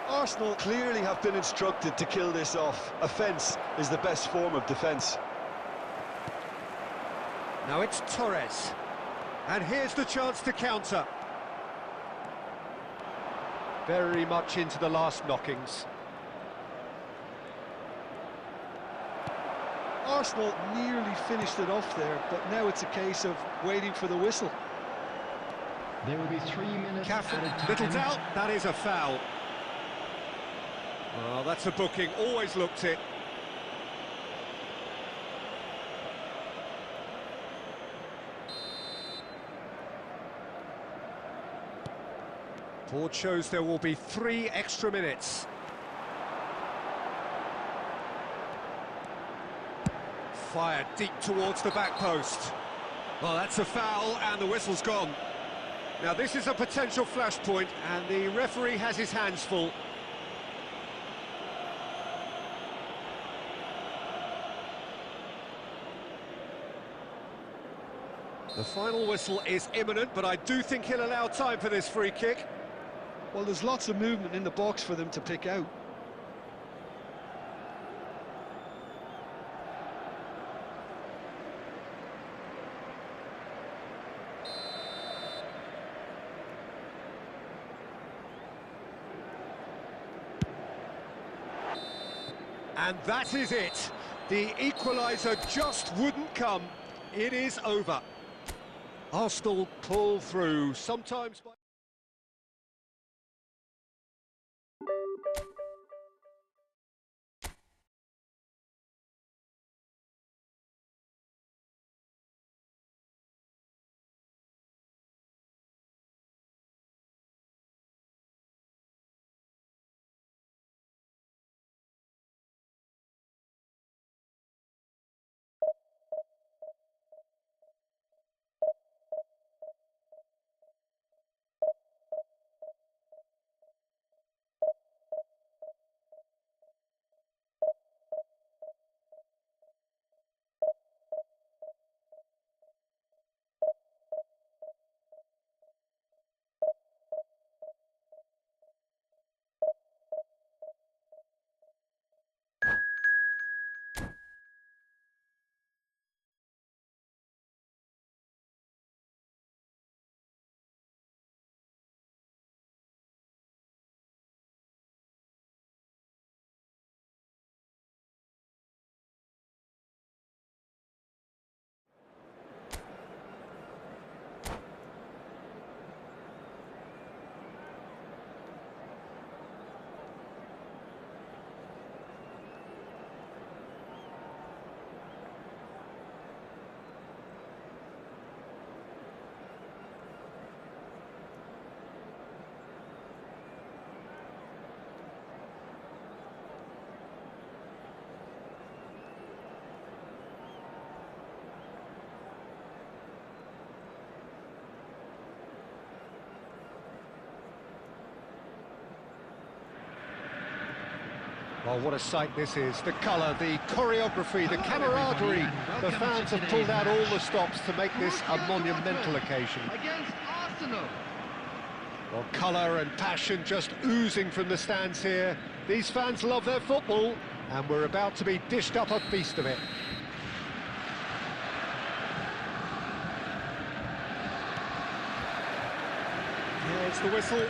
Arsenal clearly have been instructed to kill this off. Offence is the best form of defence. Now it's Torres. And here's the chance to counter. Very much into the last knockings. Arsenal nearly finished it off there, but now it's a case of waiting for the whistle. There will be 3 minutes Cafu, at a time. little doubt, that is a foul. Well, that's a booking, always looked it. Board shows there will be 3 extra minutes. Fired deep towards the back post. Well, that's a foul, and the whistle's gone. Now, this is a potential flashpoint, and the referee has his hands full. The final whistle is imminent, but I do think he'll allow time for this free kick. Well, there's lots of movement in the box for them to pick out. And that is it. The equaliser just wouldn't come. It is over. Arsenal pull through, sometimes by... Well, what a sight this is. The colour, the choreography, the camaraderie. The fans have pulled out all the stops to make this a monumental occasion. Against Arsenal. Well, colour and passion just oozing from the stands here. These fans love their football, and we're about to be dished up a feast of it. Here's the whistle.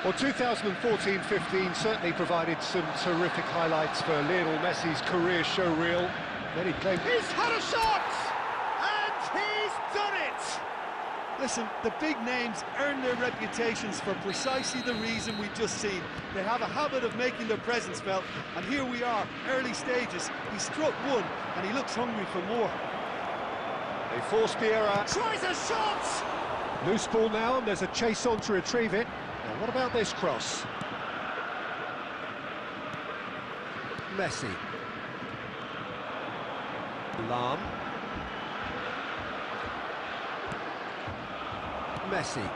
Well, 2014-15 certainly provided some terrific highlights for Lionel Messi's career showreel. Then he claimed he's had a shot! And he's done it! Listen, the big names earn their reputations for precisely the reason we've just seen. They have a habit of making their presence felt, and here we are, early stages. He struck one, and he looks hungry for more. They forced the error. Tries a shot! Loose ball now, and there's a chase on to retrieve it. Now, what about this cross? Messi. Lam. Messi.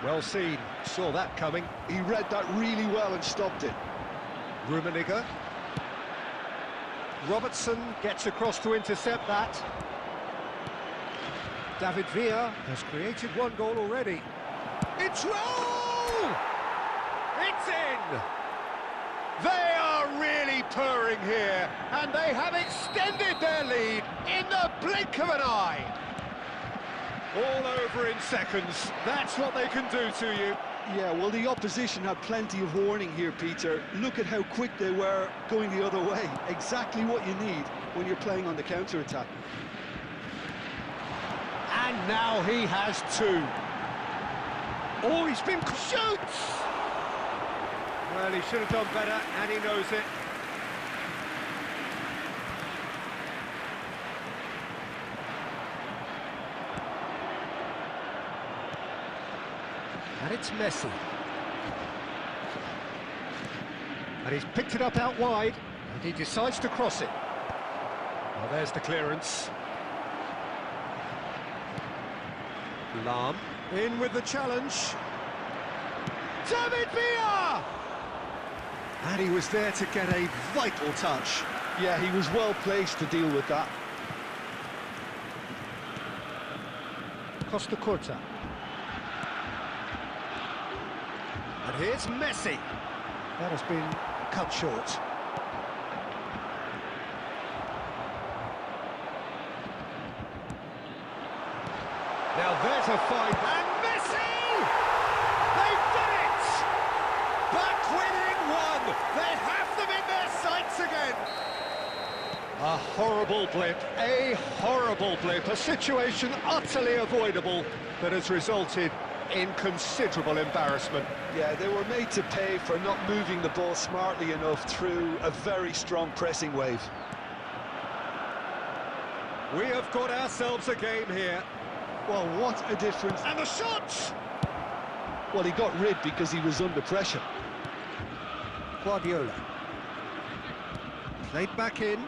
Well seen, saw that coming. He read that really well and stopped it. Rummenigge. Robertson gets across to intercept that. David Villa has created one goal already. It's roll! It's in! They are really purring here, and they have extended their lead in the blink of an eye. All over in seconds. That's what they can do to you. Yeah, well, the opposition had plenty of warning here, Peter. Look at how quick they were going the other way. Exactly what you need when you're playing on the counter-attack. And now he has two. Oh, he's been... shoots! Well, he should have done better, and he knows it. And it's Messi. And he's picked it up out wide, and he decides to cross it. Well, there's the clearance. Lam in with the challenge. David Villa! And he was there to get a vital touch. Yeah, he was well placed to deal with that. Costa Curta. And here's Messi. That has been cut short. Now there's a fight, and Messi! They've done it! Back within one! They have them in their sights again! A horrible blip, a situation utterly avoidable that has resulted in considerable embarrassment. Yeah, they were made to pay for not moving the ball smartly enough through a very strong pressing wave. We have got ourselves a game here. Well, what a difference. And the shot! Well, he got rid because he was under pressure. Guardiola. Played back in.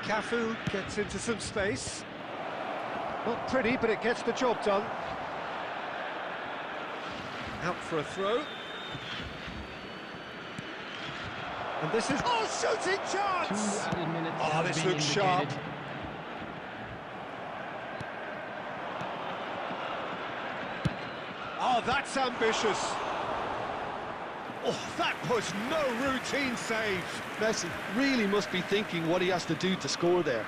Cafu gets into some space. Not pretty, but it gets the job done. Out for a throw. And this is... oh, shooting chance! 2 added minutes. Oh, have this been looks sharp. indicated. Oh, that's ambitious. Oh, that was no routine save. Messi really must be thinking what he has to do to score there.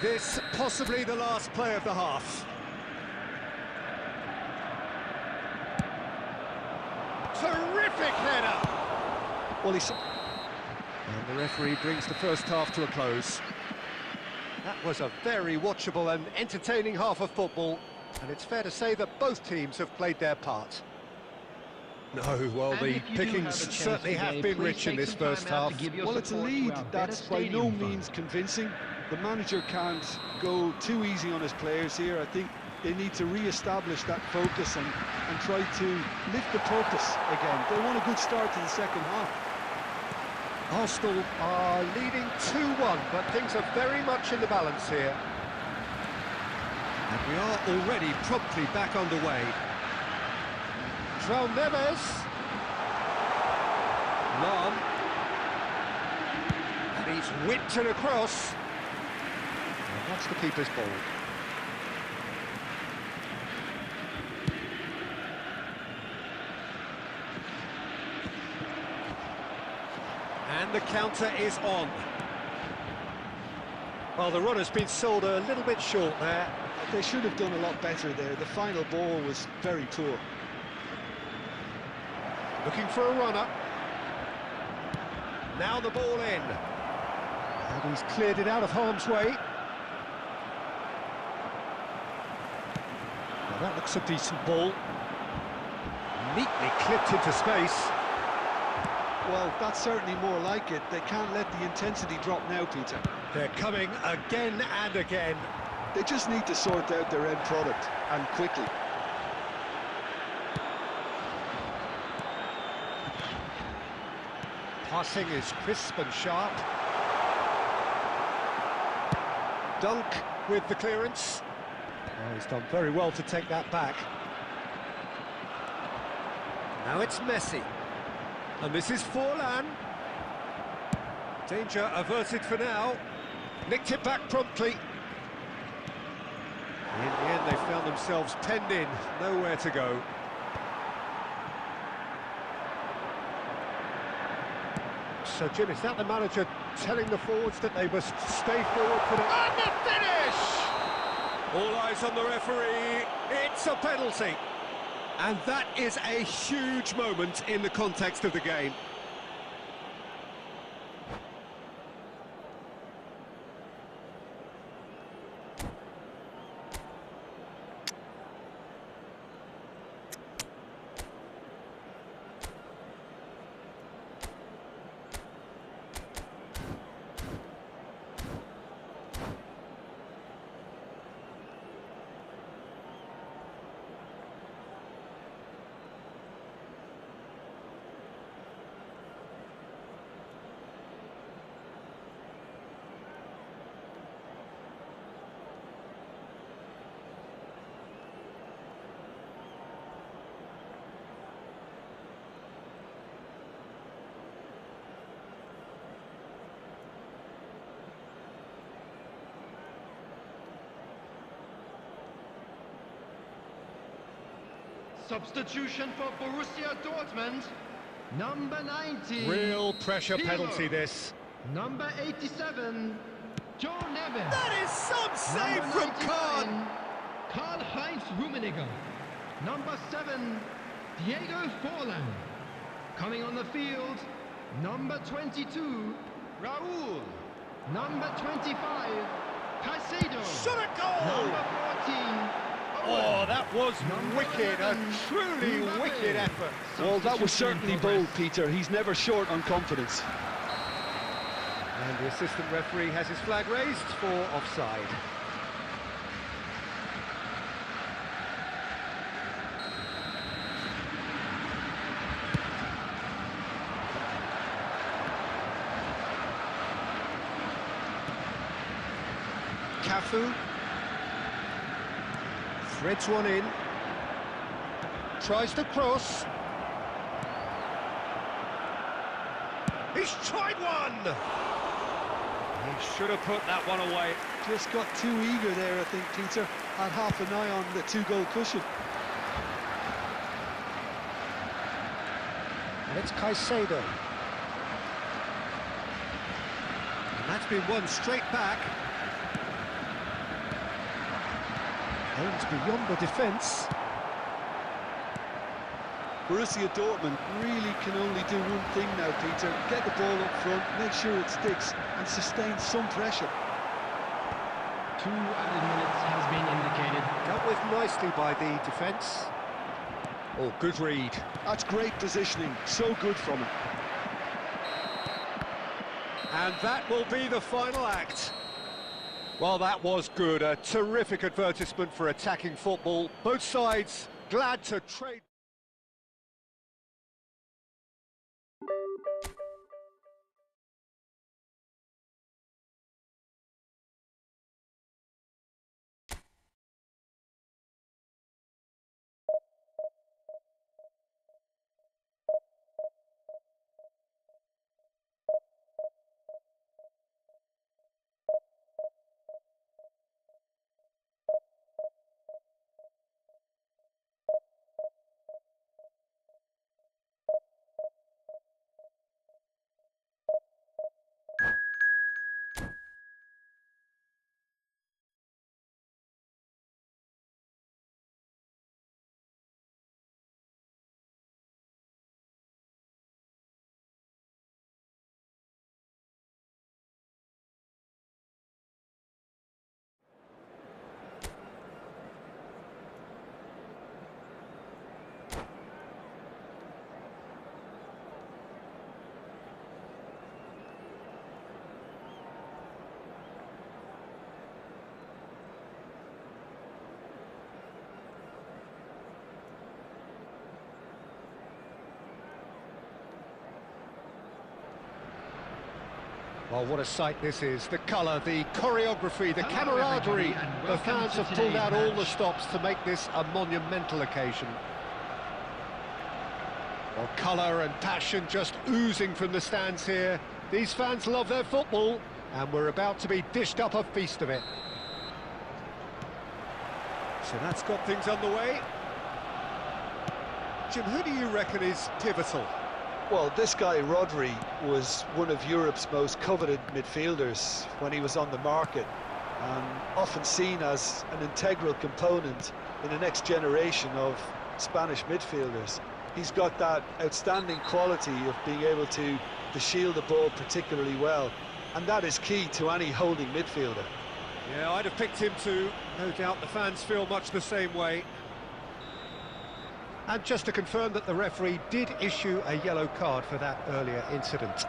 This possibly the last play of the half. Terrific header. Well, he's... And the referee brings the first half to a close. That was a very watchable and entertaining half of football, and it's fair to say that both teams have played their part. No, well, the pickings certainly have been rich in this first half. Well, it's a lead that's by no means convincing. The manager can't go too easy on his players here. I think they need to re-establish that focus and try to lift the purpose again. They want a good start to the second half. Arsenal are leading 2-1, but things are very much in the balance here. And we are already promptly back underway. João Neves. Lam. And he's whipped it across. And that's the keeper's ball. And the counter is on. Well, the run has been sold a little bit short there. They should have done a lot better there. The final ball was very poor. Looking for a runner. Now the ball in. And he's cleared it out of harm's way. Well, that looks a decent ball. Neatly clipped into space. Well, that's certainly more like it. They can't let the intensity drop now, Peter. They're coming again and again. They just need to sort out their end product, and quickly. Passing is crisp and sharp. Dunk with the clearance. Oh, he's done very well to take that back. Now it's Messi. And this is Forlan. Danger averted for now. Nicked it back promptly. In the end, they found themselves penned in, nowhere to go. So, Jim, is that the manager telling the forwards that they must stay forward for the... And the finish! All eyes on the referee. It's a penalty. And that is a huge moment in the context of the game. Substitution for Borussia Dortmund. Number 90. Real pressure Pirlo. penalty, this. Number 87. Joe Neves. That is some save Number from 99, Kahn. Karl-Heinz Rummenigge. Number 7. Diego Forlan. Coming on the field. Number 22. Raúl. Number 25. Caicedo. Shot a goal! Number 14. Oh, that was Number wicked, a 11, truly Mbappe. wicked effort. Well, that was certainly Substitution in bold, Peter. He's never short on confidence. And the assistant referee has his flag raised for offside. Cafu. Threads one in. Tries to cross. He's tried one! He should have put that one away. Just got too eager there, I think, Peter. Had half an eye on the two-goal cushion. And it's Caicedo. And that's been won straight back. Aims beyond the defence. Borussia Dortmund really can only do one thing now, Peter. Get the ball up front, make sure it sticks, and sustain some pressure. 2 added minutes has been indicated. Dealt with nicely by the defence. Oh, good read. That's great positioning, so good from him. And that will be the final act. Well, that was good. A terrific advertisement for attacking football. Both sides glad to trade. Well, what a sight this is. The colour, the choreography, the Hello, camaraderie. everybody, and The welcome fans to have pulled out all the today's stops to make this a monumental occasion. Well, colour and passion just oozing from the stands here. These fans love their football, and we're about to be dished up a feast of it. So that's got things underway. Jim, who do you reckon is pivotal? Well, this guy, Rodri, was one of Europe's most coveted midfielders when he was on the market, and often seen as an integral component in the next generation of Spanish midfielders. He's got that outstanding quality of being able to shield the ball particularly well, and that is key to any holding midfielder. Yeah, I'd have picked him too. No doubt the fans feel much the same way. And just to confirm that the referee did issue a yellow card for that earlier incident.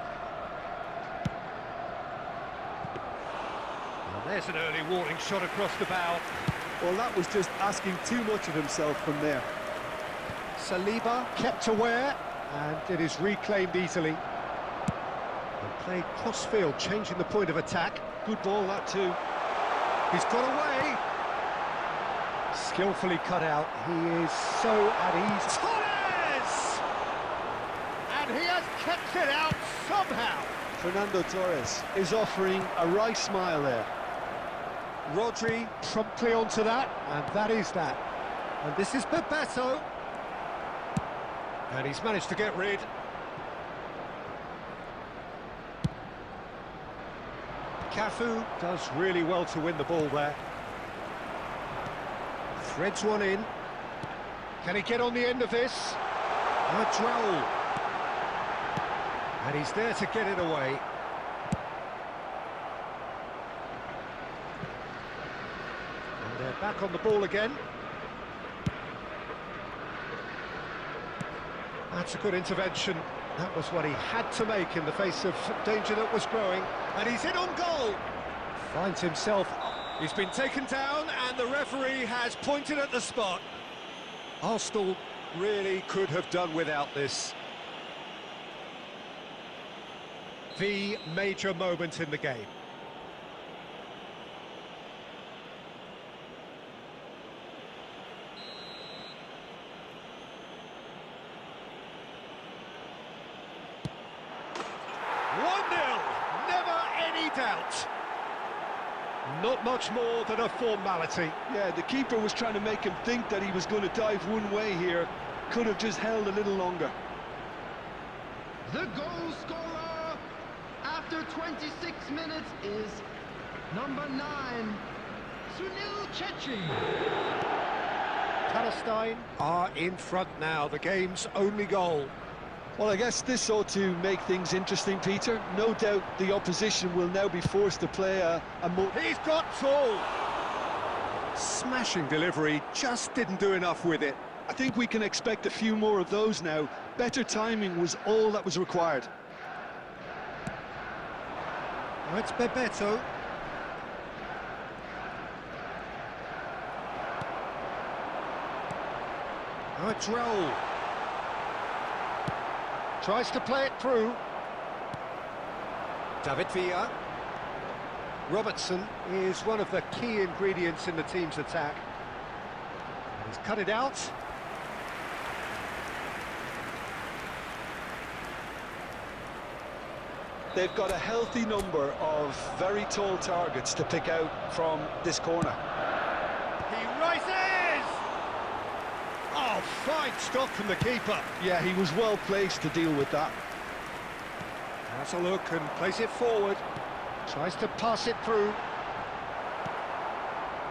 Well, there's an early warning shot across the bow. Well, that was just asking too much of himself from there. Saliba kept aware, and it is reclaimed easily. And played cross-field, changing the point of attack. Good ball, that too. He's got away. Skillfully cut out. He is so at ease. Torres! And he has kept it out somehow. Fernando Torres is offering a wry smile there. Rodri promptly onto that, and that is that. And this is Bebeto. And he's managed to get rid. Cafu does really well to win the ball there. Threads one in. Can he get on the end of this? Joel. And he's there to get it away. And they're back on the ball again. That's a good intervention. That was what he had to make in the face of danger that was growing. And he's in on goal. Finds himself. He's been taken down, and the referee has pointed at the spot. Arsenal really could have done without this. The major moment in the game. Doubt. Not much more than a formality. Yeah, the keeper was trying to make him think that he was going to dive one way here. Could have just held a little longer. The goal scorer after 26 minutes is number 9, Sunil Chetri. Palestine are in front now, the game's only goal. Well, I guess this ought to make things interesting, Peter. No doubt the opposition will now be forced to play a more... He's got tall! Smashing delivery, just didn't do enough with it. I think we can expect a few more of those now. Better timing was all that was required. Oh, it's Bebeto. Oh, it's Raul. Tries to play it through. David Villa. Robertson is one of the key ingredients in the team's attack. And he's cut it out. They've got a healthy number of very tall targets to pick out from this corner. He rises! Oh, fine stop from the keeper. Yeah, he was well placed to deal with that. Has a look and plays it forward. Tries to pass it through.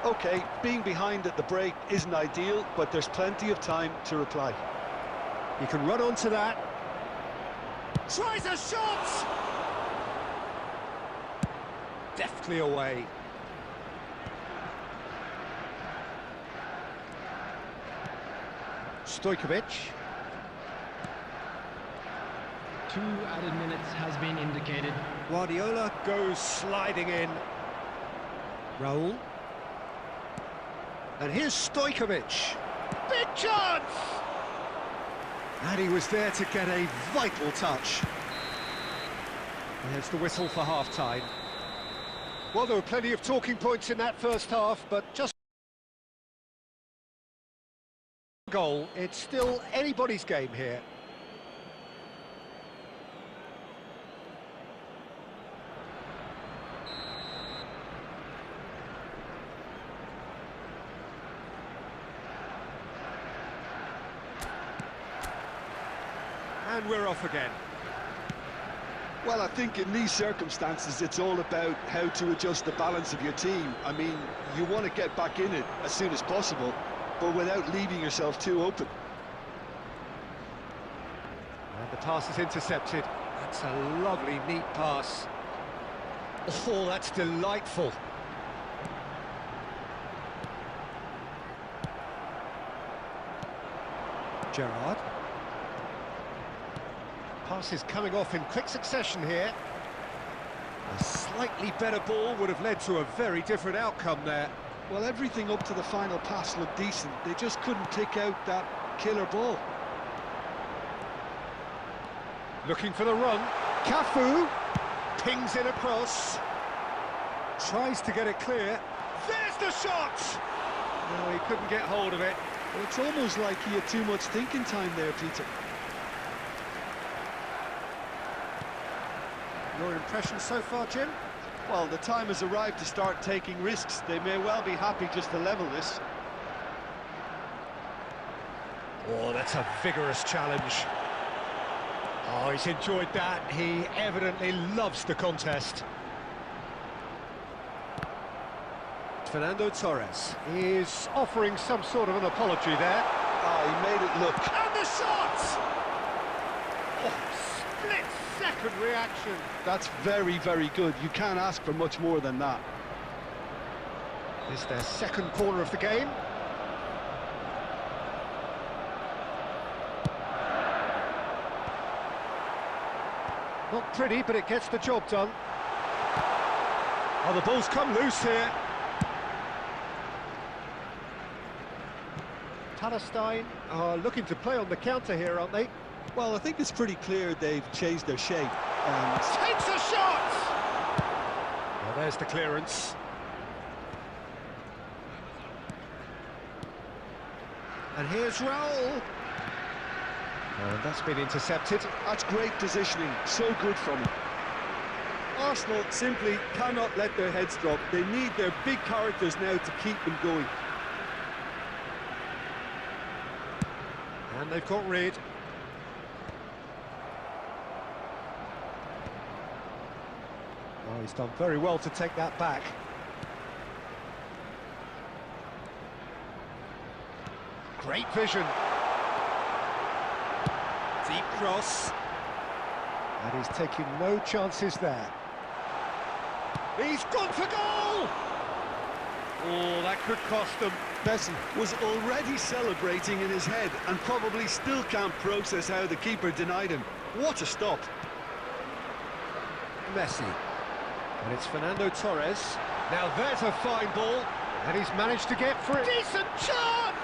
OK, being behind at the break isn't ideal, but there's plenty of time to reply. He can run onto that. Tries a shot! Deftly away. Stojkovic. 2 added minutes has been indicated. Guardiola goes sliding in. Raul. And here's Stojkovic. Big chance! And he was there to get a vital touch. There's the whistle for half-time. Well, there were plenty of talking points in that first half, but just goal, it's still anybody's game here. And we're off again. Well, I think in these circumstances, it's all about how to adjust the balance of your team. I mean, you want to get back in it as soon as possible, but without leaving yourself too open. And the pass is intercepted. That's a lovely, neat pass. Oh, that's delightful. Gerrard. Pass is coming off in quick succession here. A slightly better ball would have led to a very different outcome there. Well, everything up to the final pass looked decent. They just couldn't pick out that killer ball. Looking for the run. Cafu pings it across. Tries to get it clear. There's the shot! No, he couldn't get hold of it. Well, it's almost like he had too much thinking time there, Peter. Your impression so far, Jim? Well, the time has arrived to start taking risks. They may well be happy just to level this. Oh, that's a vigorous challenge. Oh, he's enjoyed that. He evidently loves the contest. Fernando Torres is offering some sort of an apology there. Ah, he made it look. And the shot! Oh, split-second reaction. That's very, very good. You can't ask for much more than that. It's their second corner of the game. Not pretty, but it gets the job done. Oh, the ball's come loose here. Palestine are looking to play on the counter here, aren't they? Well, I think it's pretty clear they've changed their shape. Takes a shot! Well, there's the clearance. And here's Raul. And that's been intercepted. That's great positioning. So good from him. Arsenal simply cannot let their heads drop. They need their big characters now to keep them going. And they've got rid. Oh, he's done very well to take that back. Great vision. Deep cross. And he's taking no chances there. He's gone for goal! Oh, that could cost them. Messi was already celebrating in his head and probably still can't process how the keeper denied him. What a stop. Messi. And it's Fernando Torres. Now there's a fine ball. And he's managed to get for it. Decent chance!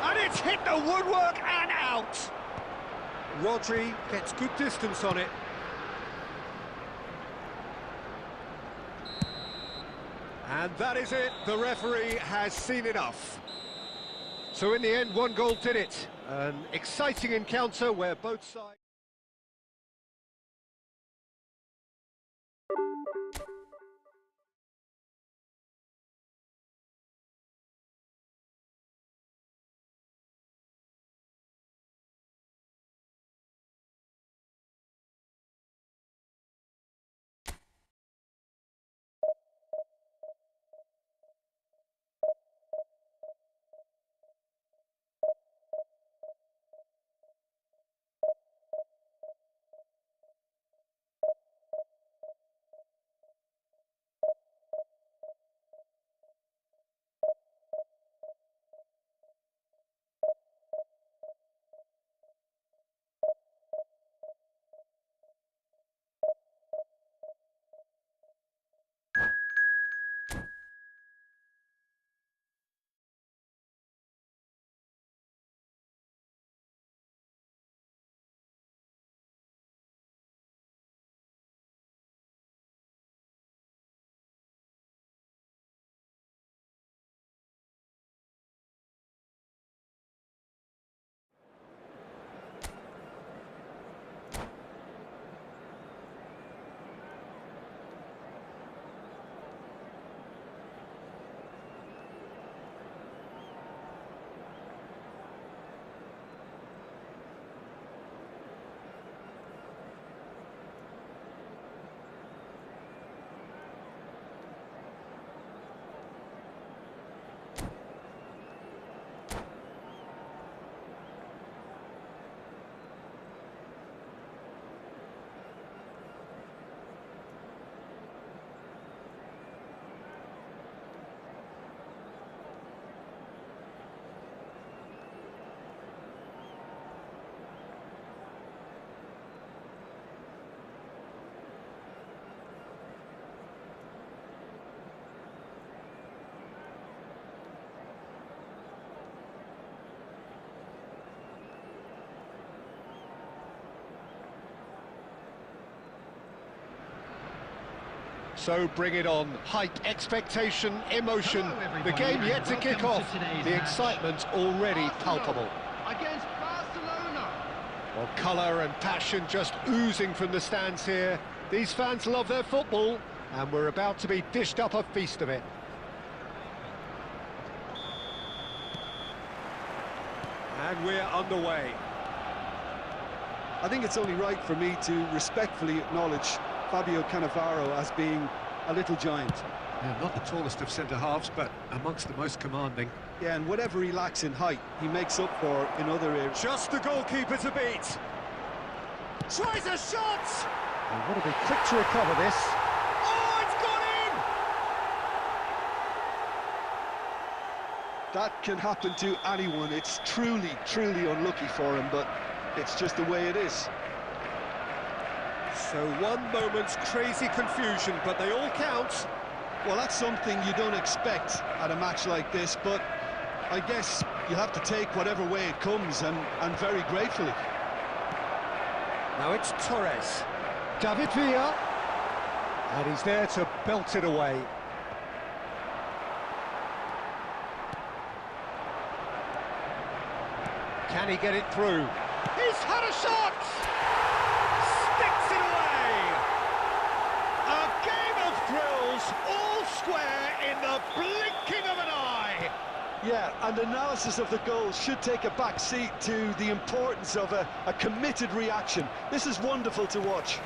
And it's hit the woodwork and out. Rodri gets good distance on it. And that is it. The referee has seen enough. So in the end, one goal did it. An exciting encounter where both sides... So bring it on. Hype, expectation, emotion. Hello, The game yet to kick welcome off. to today's The match. excitement already Arsenal palpable. Against Barcelona. Well, colour and passion just oozing from the stands here. These fans love their football, and we're about to be dished up a feast of it. And we're underway. I think it's only right for me to respectfully acknowledge Fabio Cannavaro as being a little giant. Yeah, not the tallest of centre-halves, but amongst the most commanding. Yeah, and whatever he lacks in height, he makes up for in other areas. Just the goalkeeper to beat. Tries a shot! They want to be quick to recover this. Oh, it's gone in! That can happen to anyone. It's truly, truly unlucky for him, but it's just the way it is. So one moment's crazy confusion, but they all count. Well, that's something you don't expect at a match like this, but I guess you have to take whatever way it comes, and very gratefully. Now it's Torres. David Villa. And he's there to belt it away. Can he get it through? He's had a shot! Sticks it away! A game of thrills, all square in the blinking of an eye! Yeah, and analysis of the goal should take a back seat to the importance of a committed reaction. This is wonderful to watch.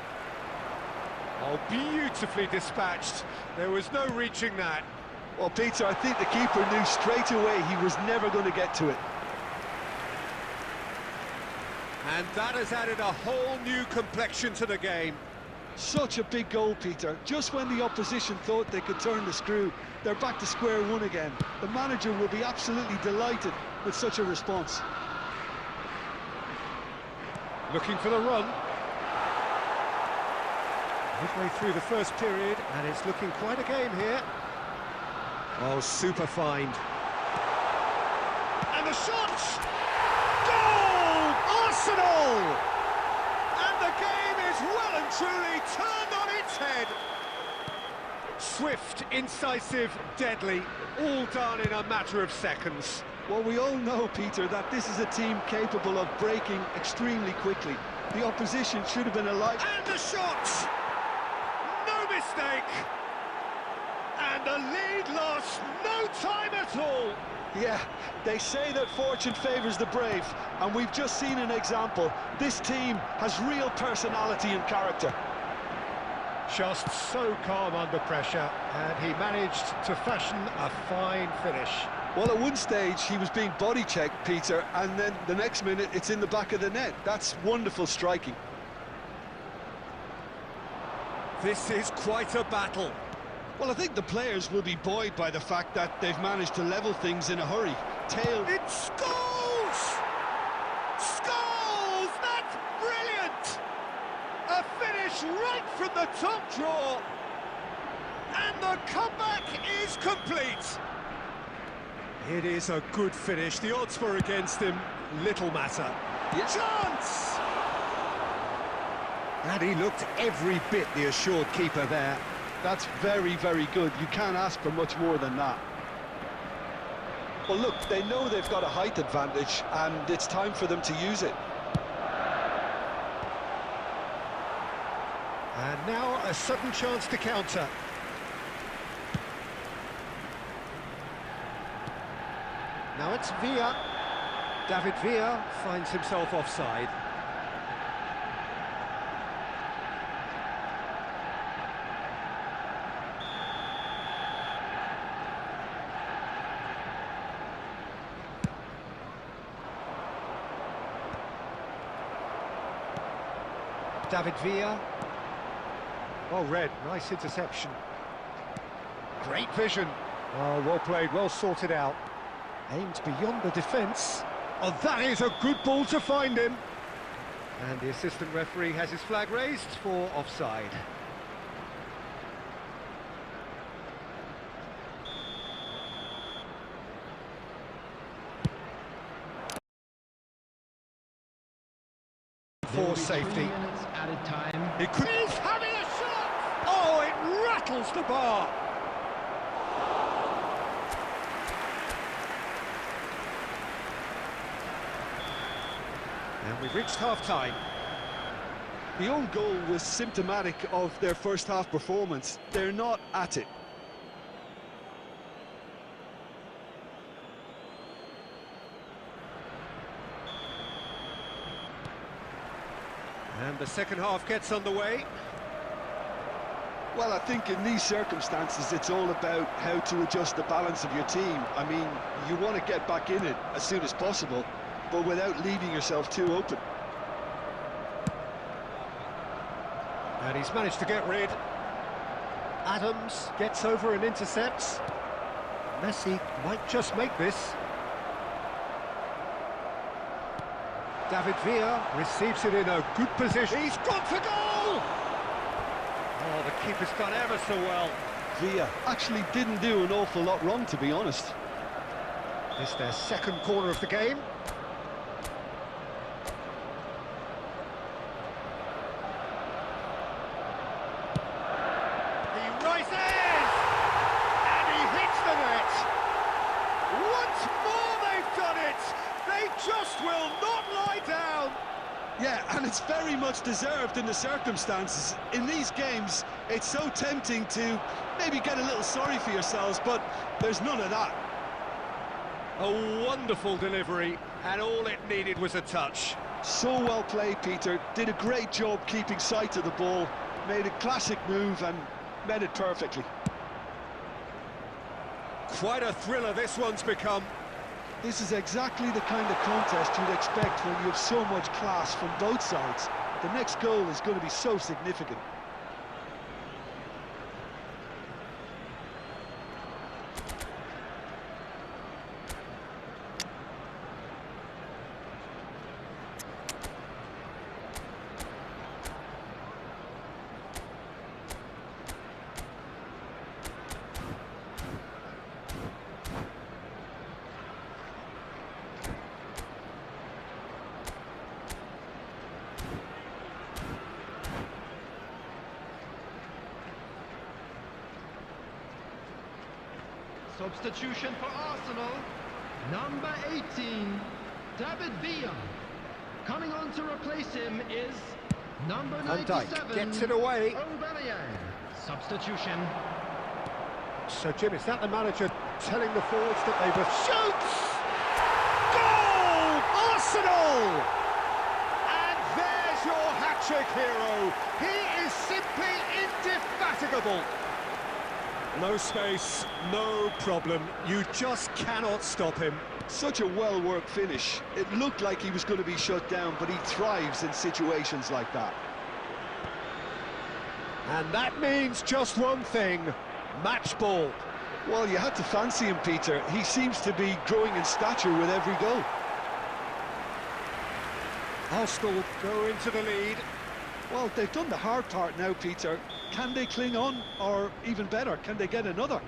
Oh, beautifully dispatched. There was no reaching that. Well, Peter, I think the keeper knew straight away he was never going to get to it. And that has added a whole new complexion to the game. Such a big goal, Peter. Just when the opposition thought they could turn the screw, they're back to square one again. The manager will be absolutely delighted with such a response. Looking for the run. Midway through the first period, and it's looking quite a game here. Oh, super find. And the shot! Goal! Arsenal! And the game is well and truly turned on its head. Swift, incisive, deadly, all done in a matter of seconds. Well, we all know, Peter, that this is a team capable of breaking extremely quickly. The opposition should have been alive. And the shot! No mistake! And the lead lost no time at all! Yeah, they say that fortune favours the brave, and we've just seen an example. This team has real personality and character. Just so calm under pressure, and he managed to fashion a fine finish. Well, at one stage he was being body-checked, Peter, and then the next minute it's in the back of the net. That's wonderful striking. This is quite a battle. Well, I think the players will be buoyed by the fact that they've managed to level things in a hurry. It's Scholes! Scholes! That's brilliant! A finish right from the top draw. And the comeback is complete. It is a good finish. The odds were against him. Little matter. Yeah. Chance! And he looked every bit the assured keeper there. That's very, very good. You can't ask for much more than that. Well, look, they know they've got a height advantage, and it's time for them to use it. And now a sudden chance to counter. Now it's Villa. David Villa finds himself offside. David Villa. Well read, nice interception. Great vision. Oh, well played, well sorted out. Aimed beyond the defence. Oh, that is a good ball to find him. And the assistant referee has his flag raised for offside. For safety. Added time. He's having a shot! Oh, it battles the bar. And we've reached half-time. The own goal was symptomatic of their first half performance. They're not at it. And the second half gets underway. Well, I think in these circumstances, it's all about how to adjust the balance of your team. I mean, you want to get back in it as soon as possible, but without leaving yourself too open. And he's managed to get rid. Adams gets over and intercepts. Messi might just make this. David Villa receives it in a good position. He's gone for goal! Oh, the keeper's done ever so well. Villa actually didn't do an awful lot wrong, to be honest. It's their second corner of the game. He rises! And he hits the net! Once more they've done it! They just will not lie down! Yeah, and it's very much deserved in the circumstances. In these games, it's so tempting to maybe get a little sorry for yourselves, but there's none of that. A wonderful delivery, and all it needed was a touch. So well played, Peter. Did a great job keeping sight of the ball, made a classic move and met it perfectly. Quite a thriller this one's become. This is exactly the kind of contest you'd expect when you have so much class from both sides. The next goal is going to be so significant. Substitution for Arsenal, number 18, David Villa. Coming on to replace him is number Van 97, Dijk gets it away. Aubameyang. Substitution. So, Jim, is that the manager telling the forwards that they were... Shoots! Goal! Arsenal! And there's your hat-trick hero. He is simply indefatigable. No space, no problem. You just cannot stop him. Such a well-worked finish. It looked like he was going to be shut down, but he thrives in situations like that. And that means just one thing, match ball. Well, you had to fancy him, Peter. He seems to be growing in stature with every goal. Arsenal go into the lead. Well, they've done the hard part now, Peter. Can they cling on, or even better, can they get another?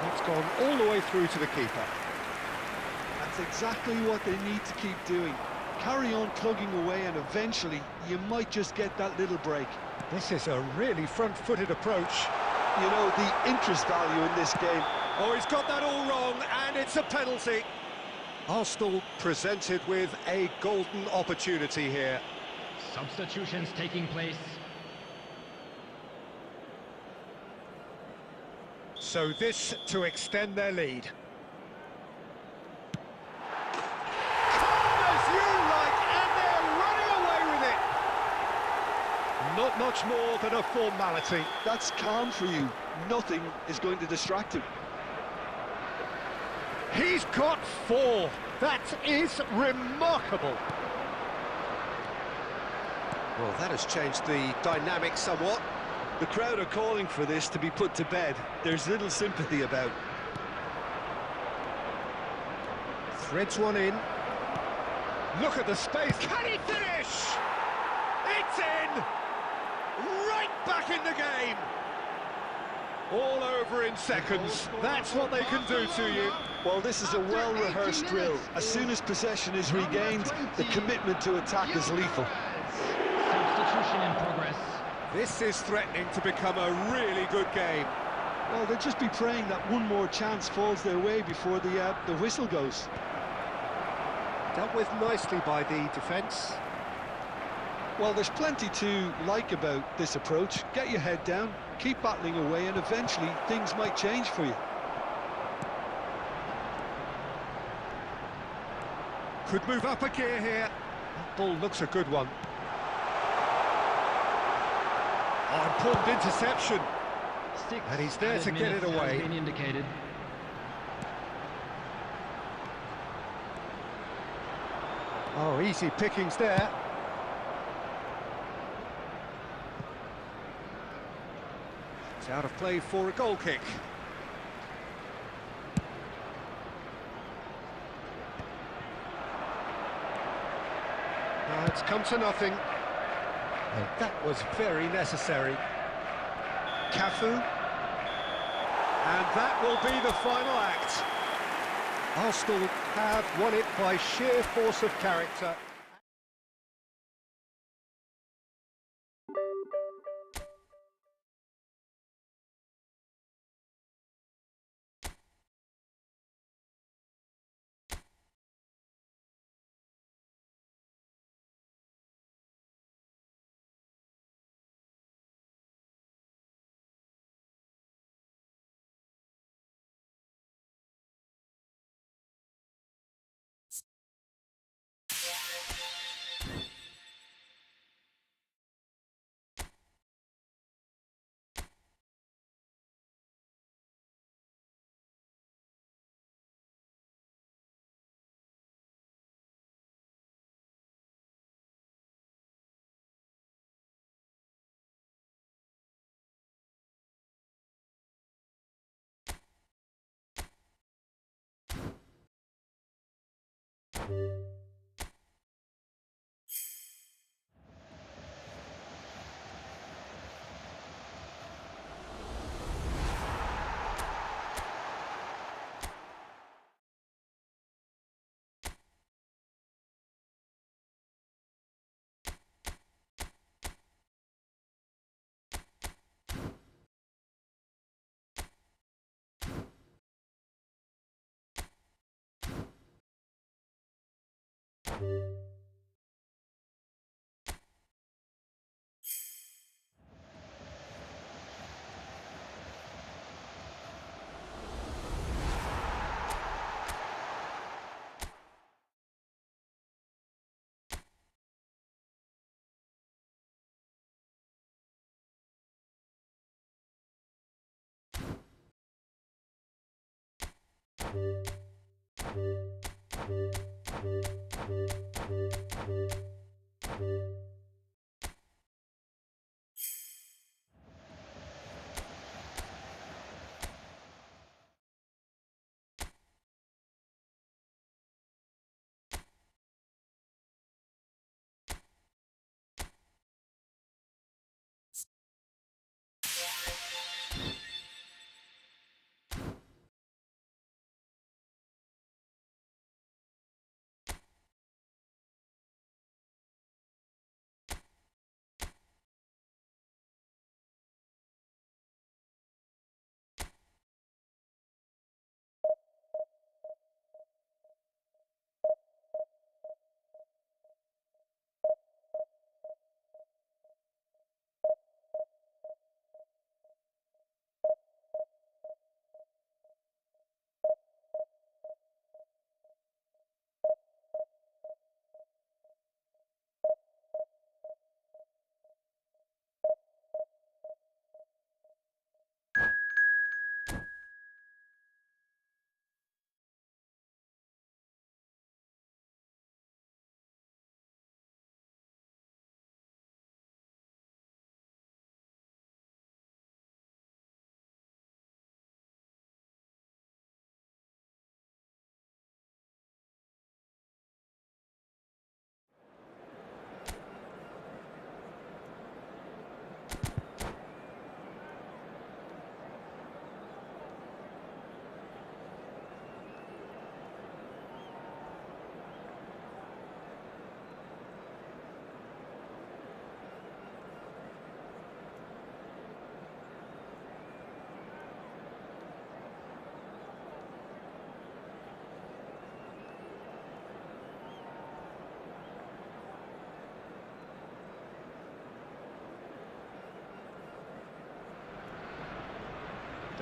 That's gone all the way through to the keeper. That's exactly what they need to keep doing. Carry on plugging away, and eventually you might just get that little break. This is a really front-footed approach. You know, the interest value in this game. Oh, he's got that all wrong, and it's a penalty. Arsenal presented with a golden opportunity here. Substitutions taking place. So this to extend their lead. Calm as you like, and they're running away with it. Not much more than a formality. That's calm for you. Nothing is going to distract him. He's got 4. That is remarkable. Well, that has changed the dynamic somewhat. The crowd are calling for this to be put to bed. There's little sympathy about. Threads one in. Look at the space. Can he finish? It's in! Right back in the game! All over in seconds. That's what they can do to you. Well, this is a well-rehearsed drill. As soon as possession is regained, the commitment to attack is lethal. Substitution in progress. This is threatening to become a really good game. Well, they'll just be praying that one more chance falls their way before the whistle goes. Dealt with nicely by the defence. Well, there's plenty to like about this approach. Get your head down, keep battling away, and eventually things might change for you. Could move up a gear here. That ball looks a good one. Oh, important interception. And he's there to get it away. Been indicated. Oh, easy pickings there. It's out of play for a goal kick. Now it's come to nothing. And that was very necessary. Cafu. And that will be the final act. Arsenal have won it by sheer force of character.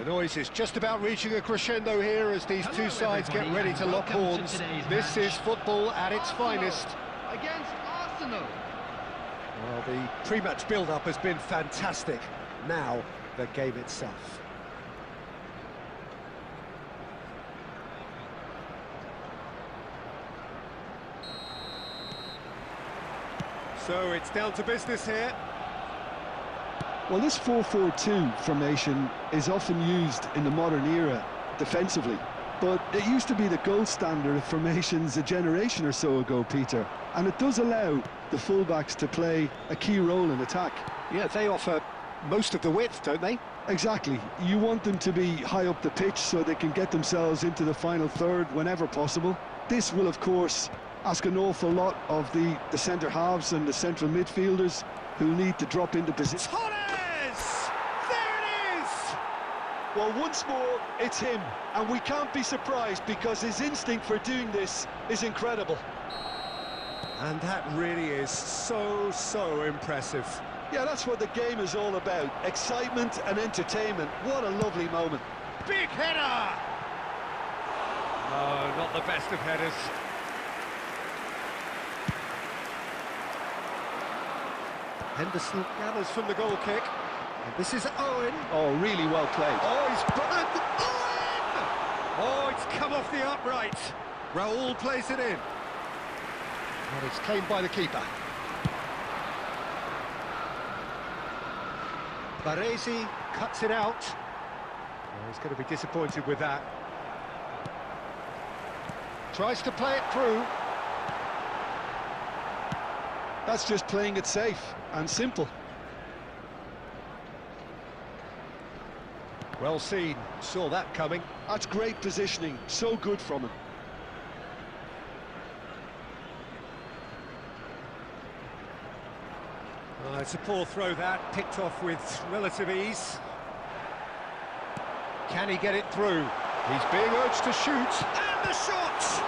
The noise is just about reaching a crescendo here as these two sides get ready to lock horns. This is football at its finest. Against Arsenal. Well, the pre-match build-up has been fantastic. Now, the game itself. So it's down to business here. Well, this 4-4-2 formation is often used in the modern era defensively, but it used to be the gold standard of formations a generation or so ago, Peter, and it does allow the fullbacks to play a key role in attack. Yeah, they offer most of the width, don't they? Exactly. You want them to be high up the pitch so they can get themselves into the final third whenever possible. This will, of course, ask an awful lot of the centre halves and the central midfielders who need to drop into position. Well, once more, it's him, and we can't be surprised because his instinct for doing this is incredible. And that really is so impressive. Yeah, that's what the game is all about. Excitement and entertainment. What a lovely moment. Big header! No, not the best of headers. Henderson gathers from the goal kick. And this is Owen. Oh, really well played. Oh, he's burned Owen! Oh, it's come off the upright. Raul plays it in. And it's claimed by the keeper. Baresi cuts it out. Oh, he's going to be disappointed with that. Tries to play it through. That's just playing it safe and simple. Well seen, saw that coming. That's great positioning, so good from him. It's a poor throw that, picked off with relative ease. Can he get it through? He's being urged to shoot, and the shot!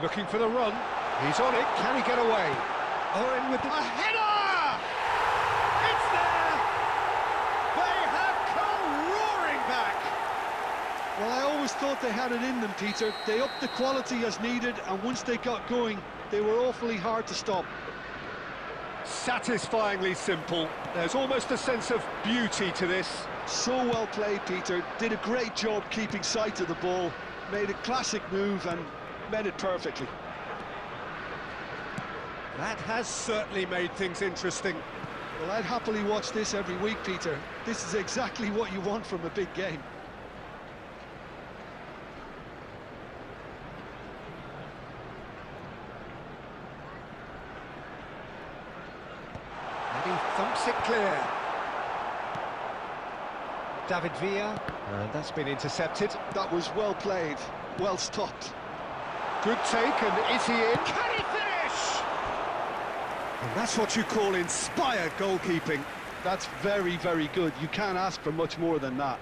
Looking for the run. He's on it. Can he get away? Owen with a header! It's there! They have come roaring back! Well, I always thought they had it in them, Peter. They upped the quality as needed, and once they got going, they were awfully hard to stop. Satisfyingly simple. There's almost a sense of beauty to this. So well played, Peter. Did a great job keeping sight of the ball. Made a classic move and met it perfectly. That has certainly made things interesting. Well, I'd happily watch this every week, Peter. This is exactly what you want from a big game. And he thumps it clear. David Villa, and that's been intercepted. That was well played, well stopped. Good take, and is he in? Can he finish? And that's what you call inspired goalkeeping. That's very, very good. You can't ask for much more than that.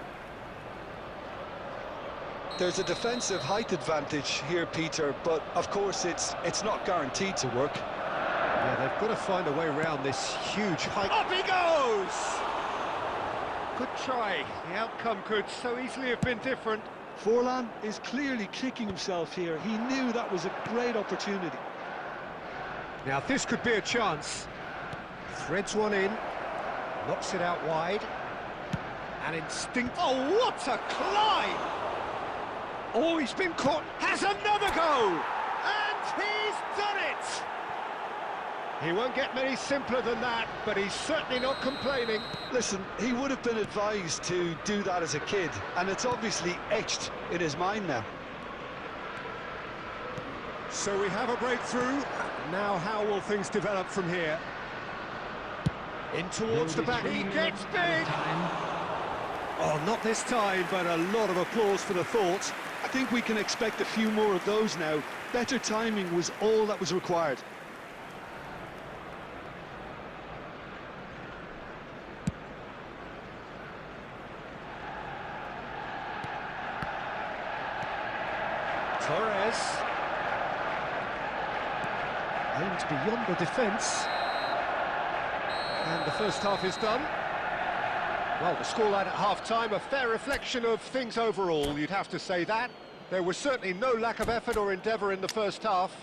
There's a defensive height advantage here, Peter, but of course it's not guaranteed to work. Yeah, they've got to find a way around this huge height. Up he goes! Good try. The outcome could so easily have been different. Forlan is clearly kicking himself here. He knew that was a great opportunity. Now this could be a chance. Threads one in, knocks it out wide, and instinct. Oh, what a climb! Oh, he's been caught. Has another go, and he's done it. He won't get many simpler than that, but he's certainly not complaining. Listen, he would have been advised to do that as a kid, and it's obviously etched in his mind now. So we have a breakthrough. Now how will things develop from here? In towards the back, he gets big! Oh, not this time, but a lot of applause for the thought. I think we can expect a few more of those now. Better timing was all that was required. Torres. Aimed beyond the defence. And the first half is done. Well, the scoreline at half-time, a fair reflection of things overall, you'd have to say that. There was certainly no lack of effort or endeavour in the first half.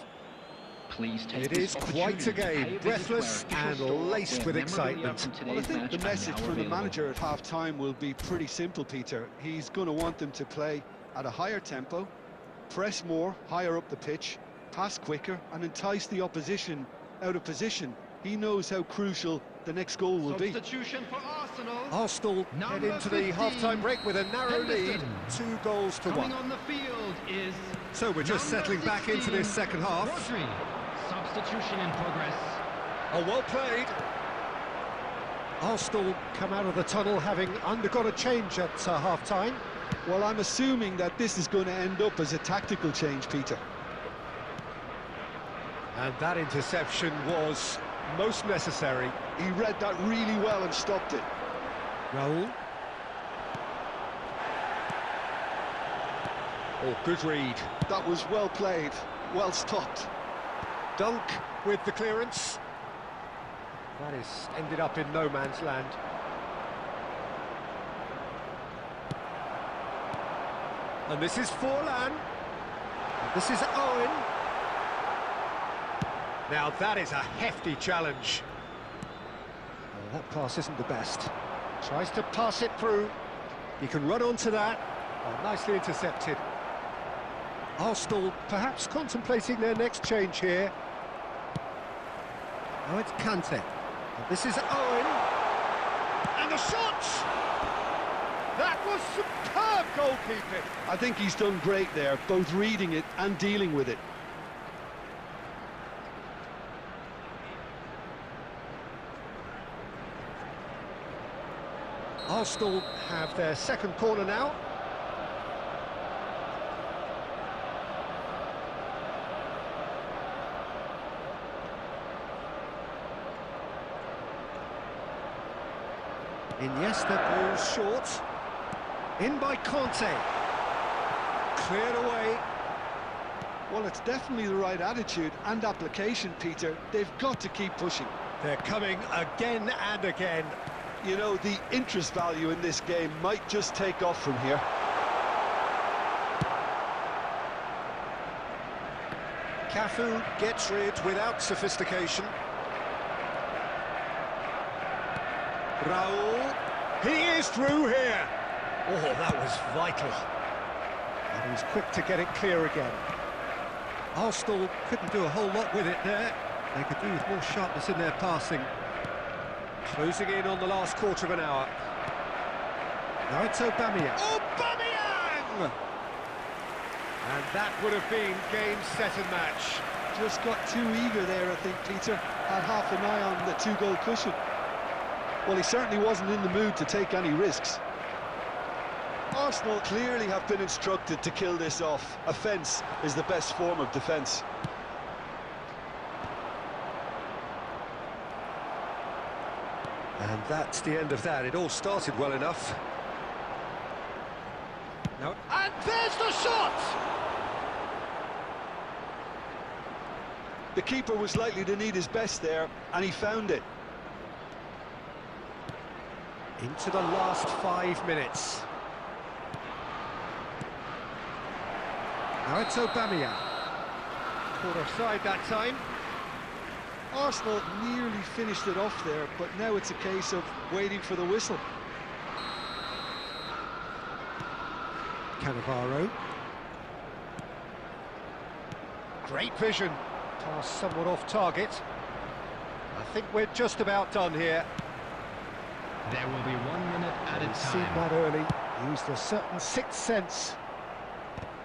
Please take It this is quite a opportunity to pay game, visit to breathless our official and store, laced where with memorabilia excitement. from Well, I today's think match the are message now from the available. manager at half-time will be pretty simple, Peter. He's going to want them to play at a higher tempo, press more, higher up the pitch, pass quicker, and entice the opposition out of position. He knows how crucial the next goal will be. Substitution for Arsenal. Arsenal head Number into the 15, half-time break with a narrow lead, Henderson. 2-1. Coming on the field is So we're just number settling back into this 16, second half. Rodri. Substitution in progress. Oh, well played. Arsenal come out of the tunnel having undergone a change at half-time. Well, I'm assuming that this is going to end up as a tactical change, Peter. And that interception was most necessary. He read that really well and stopped it. Raul. Oh, good read. That was well played, well stopped. Dunk with the clearance. That is ended up in no man's land. And this is Forlan. This is Owen. Now that is a hefty challenge. Well, that pass isn't the best. Tries to pass it through. He can run onto that. Oh, nicely intercepted. Arsenal perhaps contemplating their next change here. Now it's Kante. This is Owen. And the shot! That was superb goalkeeping. I think he's done great there, both reading it and dealing with it. Arsenal have their second corner now. Iniesta goes short. In by Conte. Cleared away. Well, it's definitely the right attitude and application, Peter. They've got to keep pushing. They're coming again and again. You know, the interest value in this game might just take off from here. Cafu gets rid without sophistication. Raul, he is through here. Oh, that was vital. And he's quick to get it clear again. Arsenal couldn't do a whole lot with it there. They could do with more sharpness in their passing. Closing in on the last quarter of an hour. Now it's Aubameyang. Aubameyang! And that would have been game, set and match. Just got too eager there, I think, Peter. Had half an eye on the two-goal cushion. Well, he certainly wasn't in the mood to take any risks. Arsenal clearly have been instructed to kill this off. Offence is the best form of defence. And that's the end of that. It all started well enough. No, and there's the shot! The keeper was likely to need his best there, and he found it. Into the last 5 minutes. Now it's Aubameyang. Caught offside that time. Arsenal nearly finished it off there, but now it's a case of waiting for the whistle. Cannavaro. Great vision. Pass somewhat off target. I think we're just about done here. There will be 1 minute added Seen time. that early. Used a certain sixth sense.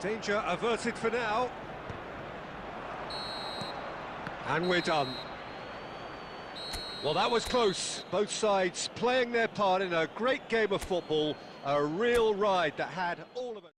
Danger averted for now. And we're done. Well, that was close. Both sides playing their part in a great game of football. A real ride that had all of it.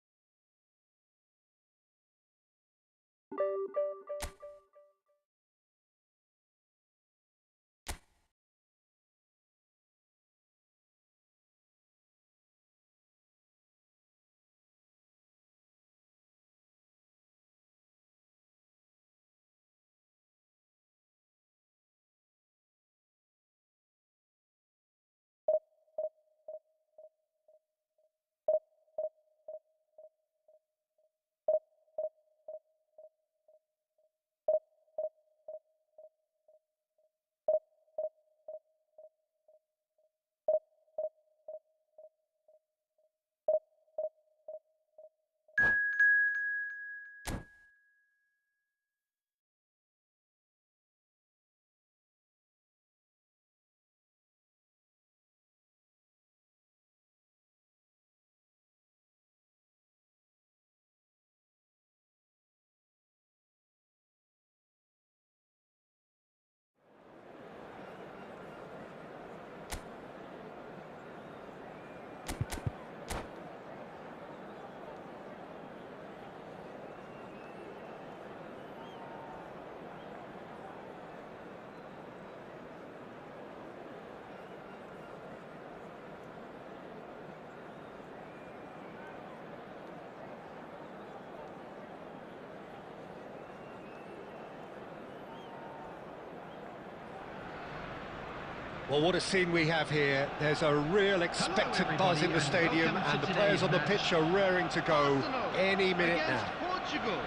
Well, what a scene we have here. There's a real expectant buzz in the stadium, and the players on the pitch are raring to go any minute now. Portugal.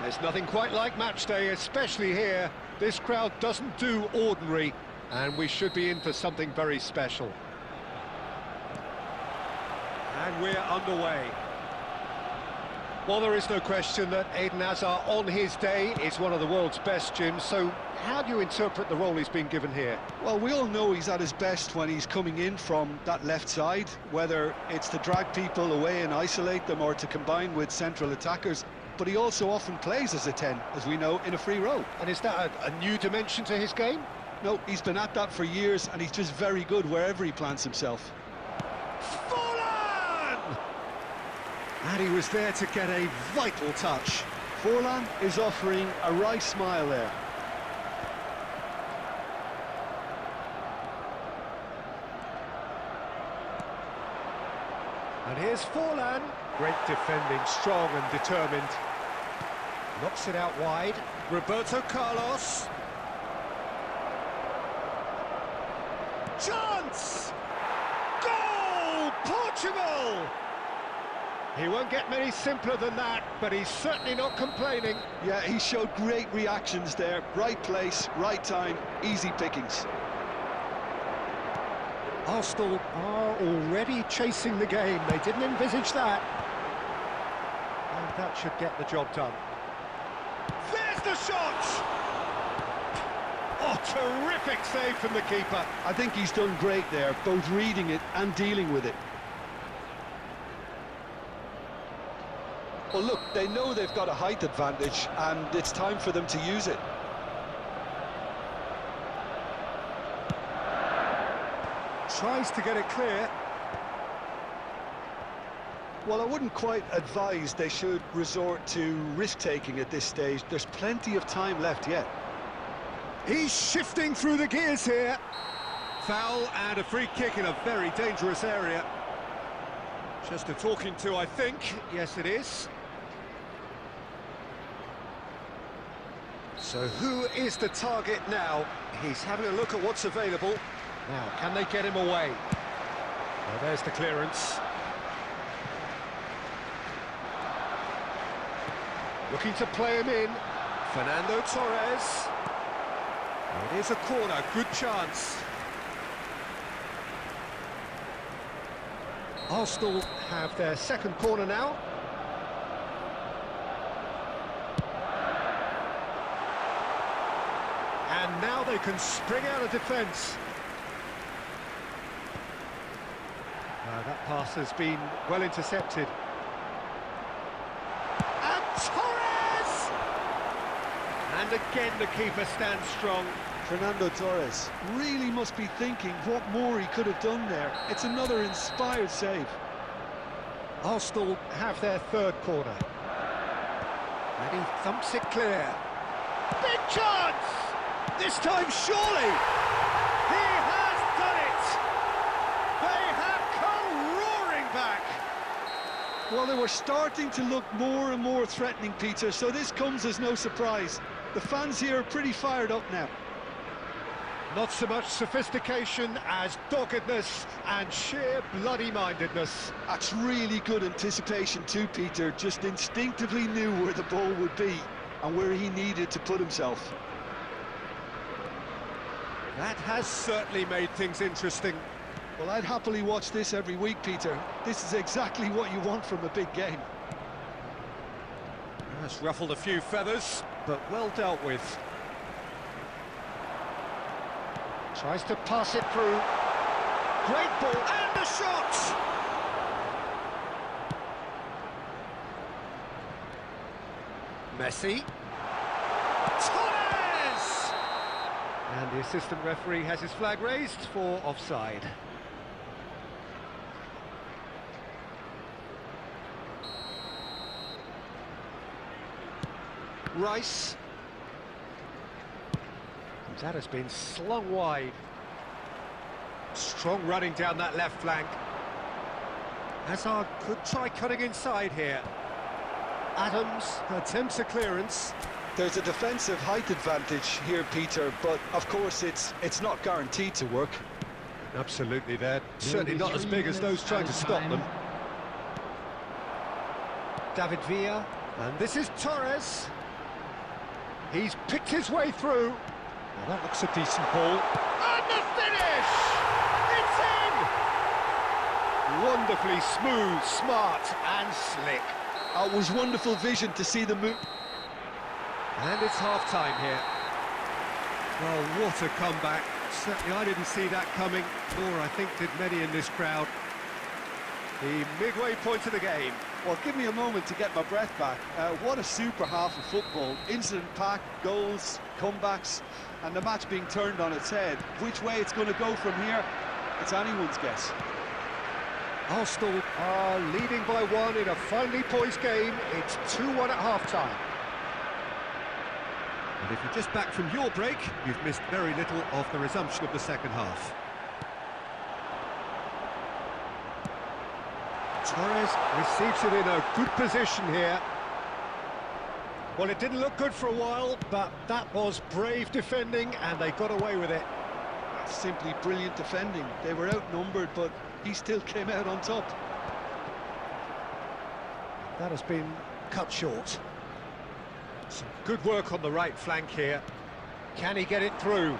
There's nothing quite like match day, especially here. This crowd doesn't do ordinary, and we should be in for something very special. And we're underway. Well, there is no question that Eden Hazard, on his day, is one of the world's best, Jim. So how do you interpret the role he's been given here? Well, we all know he's at his best when he's coming in from that left side, whether it's to drag people away and isolate them or to combine with central attackers. But he also often plays as a 10, as we know, in a free role. And is that a new dimension to his game? No, he's been at that for years, and he's just very good wherever he plants himself. And he was there to get a vital touch. Forlan is offering a wry smile there. And here's Forlan. Great defending, strong and determined. Knocks it out wide. Roberto Carlos. Chance! Goal! Portugal! He won't get many simpler than that, but he's certainly not complaining. Yeah, he showed great reactions there. Right place, right time, easy pickings. Arsenal are already chasing the game. They didn't envisage that. And that should get the job done. There's the shot! Oh, terrific save from the keeper. I think he's done great there, both reading it and dealing with it. Well, look, they know they've got a height advantage, and it's time for them to use it. Tries to get it clear. Well, I wouldn't quite advise they should resort to risk-taking at this stage. There's plenty of time left yet. He's shifting through the gears here. Foul and a free kick in a very dangerous area. Just a talking to, I think. Yes, it is. So who is the target now? He's having a look at what's available. Now, can they get him away? Well, there's the clearance. Looking to play him in. Fernando Torres. It is a corner, good chance. Arsenal have their second corner now. And now they can spring out of defence. That pass has been well intercepted. And Torres! And again the keeper stands strong. Fernando Torres really must be thinking what more he could have done there. It's another inspired save. Arsenal have their third corner. And he thumps it clear. Big chance! This time surely! He has done it! They have come roaring back! Well, they were starting to look more and more threatening, Peter, so this comes as no surprise. The fans here are pretty fired up now. Not so much sophistication as doggedness and sheer bloody-mindedness. That's really good anticipation too, Peter. Just instinctively knew where the ball would be and where he needed to put himself. That has certainly made things interesting. Well, I'd happily watch this every week, Peter. This is exactly what you want from a big game. That's ruffled a few feathers, but well dealt with. Tries to pass it through. Great ball, and the shot! Messi. Torres! And the assistant referee has his flag raised for offside. Rice. That has been slung wide. Strong running down that left flank. Hazard could try cutting inside here. Adams attempts a clearance. There's a defensive height advantage here, Peter, but of course it's not guaranteed to work. Absolutely, they're certainly not as big as those trying to stop them. David Villa, and this is Torres. He's picked his way through. Well, that looks a decent ball. And the finish! It's in! Wonderfully smooth, smart and slick. It was wonderful vision to see the move. And it's half-time here. Well, what a comeback. Certainly I didn't see that coming, nor I think did many in this crowd. The midway point of the game. Well, give me a moment to get my breath back. What a super half of football. Incident-packed, goals, comebacks, and the match being turned on its head. Which way it's going to go from here, it's anyone's guess. Arsenal are leading by one in a finely poised game. It's 2-1 at half-time. And if you're just back from your break, you've missed very little of the resumption of the second half. Torres receives it in a good position here. Well, it didn't look good for a while, but that was brave defending, and they got away with it. Simply brilliant defending. They were outnumbered, but he still came out on top. That has been cut short. Some good work on the right flank here. Can he get it through?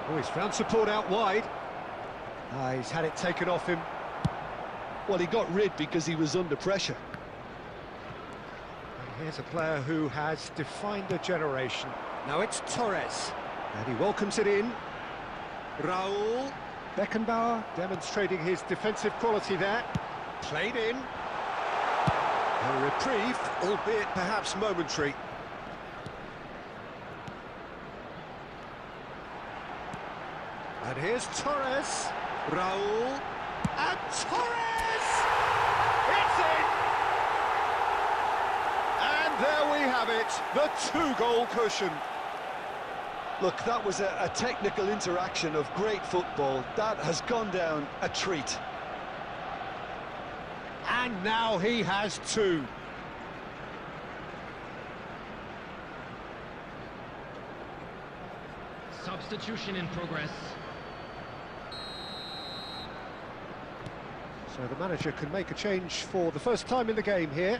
Oh, he's found support out wide. He's had it taken off him. Well, he got rid because he was under pressure. And here's a player who has defined a generation. Now it's Torres, and he welcomes it in. Raul, Beckenbauer demonstrating his defensive quality there. Played in. A reprieve, albeit perhaps momentary. And here's Torres, Raul, and Torres! It's in! And there we have it, the two-goal cushion. Look, that was a technical interaction of great football. That has gone down a treat. And now he has two. Substitution in progress. So the manager can make a change for the first time in the game here.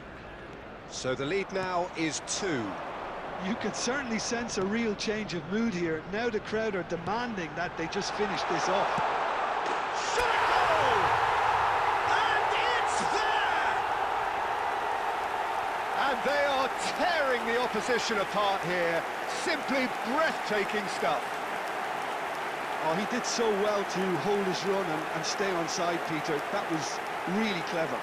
So the lead now is 2. You can certainly sense a real change of mood here. Now the crowd are demanding that they just finish this off. Shot a goal! And it's there! And they are tearing the opposition apart here. Simply breathtaking stuff. Oh, he did so well to hold his run and stay on side, Peter. That was really clever.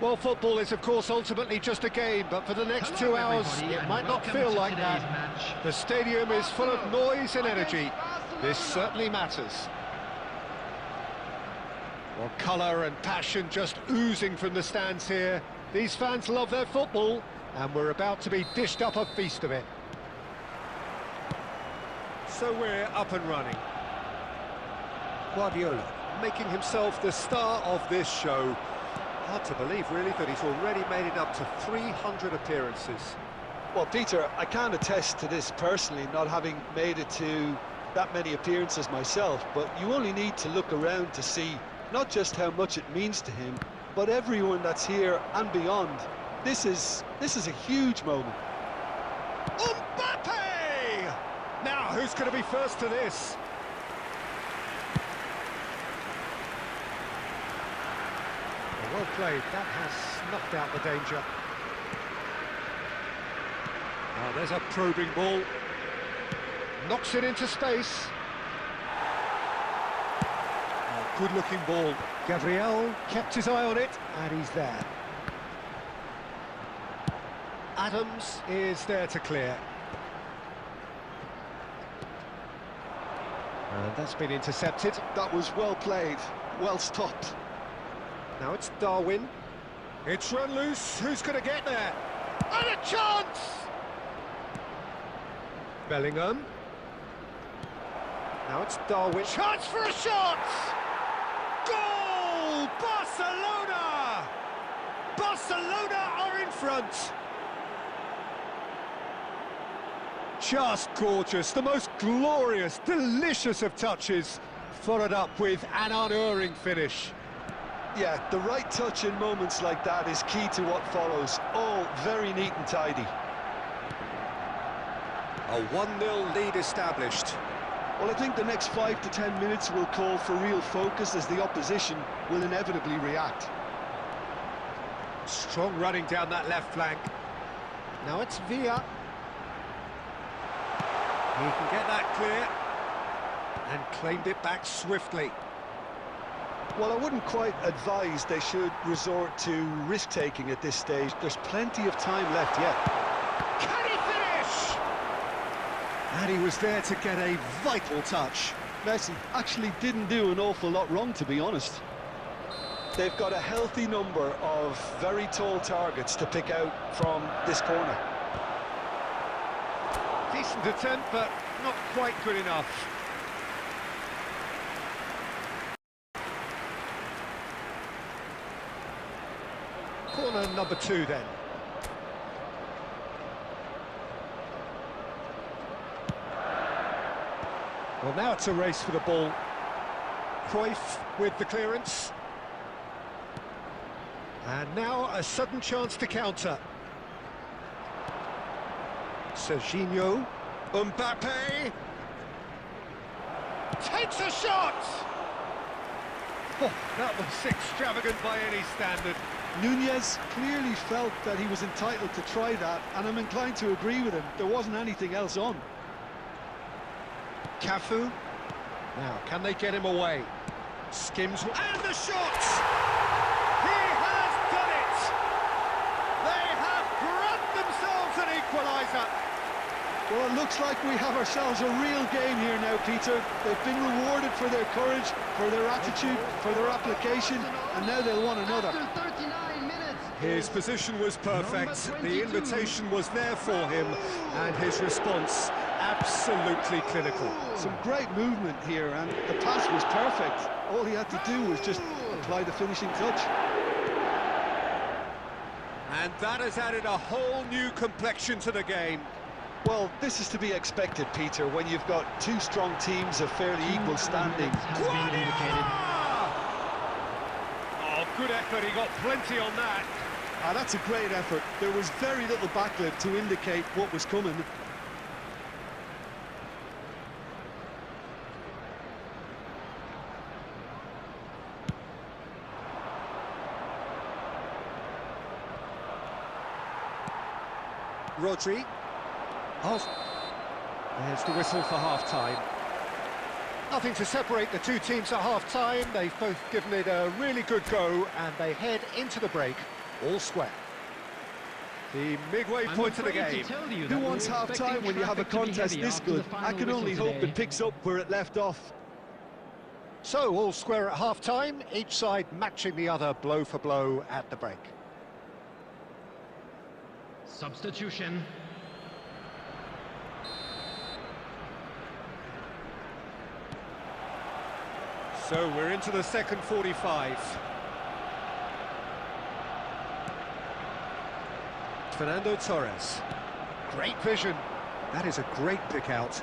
Well, football is, of course, ultimately just a game, but for the next Hello, 2 hours, everybody, it and might not welcome feel to like that. today's match. The stadium is full of noise and energy. Barcelona. This certainly matters. Well, colour and passion just oozing from the stands here. These fans love their football, and we're about to be dished up a feast of it. So we're up and running. Guardiola making himself the star of this show. Hard to believe, really, that he's already made it up to 300 appearances. Well, Peter, I can't attest to this personally, not having made it to that many appearances myself, but you only need to look around to see not just how much it means to him, but everyone that's here and beyond. This is a huge moment. Mbappe! Now, who's going to be first to this? Well played, that has snuffed out the danger. Now there's a probing ball. Knocks it into space. Oh, good-looking ball. Gabriel kept his eye on it, and he's there. Adams is there to clear. And that's been intercepted. That was well played, well stopped. Now it's Darwin. It's run loose. Who's going to get there? And a chance! Bellingham. Now it's Darwin. Chance for a shot! Goal! Barcelona! Barcelona are in front. Just gorgeous. The most glorious, delicious of touches. Followed up with an unerring finish. Yeah, the right touch in moments like that is key to what follows. All very neat and tidy. A 1-0 lead established. Well, I think the next 5 to 10 minutes will call for real focus as the opposition will inevitably react. Strong running down that left flank. Now it's Villa. He can get that clear. And claimed it back swiftly. Well, I wouldn't quite advise they should resort to risk-taking at this stage. There's plenty of time left yet. Can he finish? And he was there to get a vital touch. Messi actually didn't do an awful lot wrong, to be honest. They've got a healthy number of very tall targets to pick out from this corner. Decent attempt, but not quite good enough. Corner number 2 then. Well, now it's a race for the ball. Cruyff with the clearance. And now a sudden chance to counter. Serginho. Mbappe. Takes a shot! Oh, that was extravagant by any standard. Nunez clearly felt that he was entitled to try that, and I'm inclined to agree with him. There wasn't anything else on. Cafu. Now, can they get him away? Skims, and the shot! He has done it! They have grabbed themselves an equaliser. Well, it looks like we have ourselves a real game here now, Peter. They've been rewarded for their courage, for their attitude, for their application, and now they'll want another. After 39 minutes. His position was perfect, the invitation was there for him, and his response absolutely clinical. Some great movement here, and the pass was perfect. All he had to do was just apply the finishing touch. And that has added a whole new complexion to the game. Well, this is to be expected, Peter, when you've got two strong teams of fairly equal standing. Has been indicated. Oh, good effort, he got plenty on that. Ah, that's a great effort. There was very little backlift to indicate what was coming. Rodri. Off. There's the whistle for half-time. Nothing to separate the two teams at half-time. They've both given it a really good go, and they head into the break All square. The midway I'm point of the afraid to game. tell you Who that wants we're half-time expecting when you have a traffic to be contest heavy this after the good? I final can only whistle hope today. it picks up where it left off. So, all square at half-time, each side matching the other blow for blow at the break. Substitution. So, we're into the second 45. Fernando Torres. Great vision. That is a great pick out.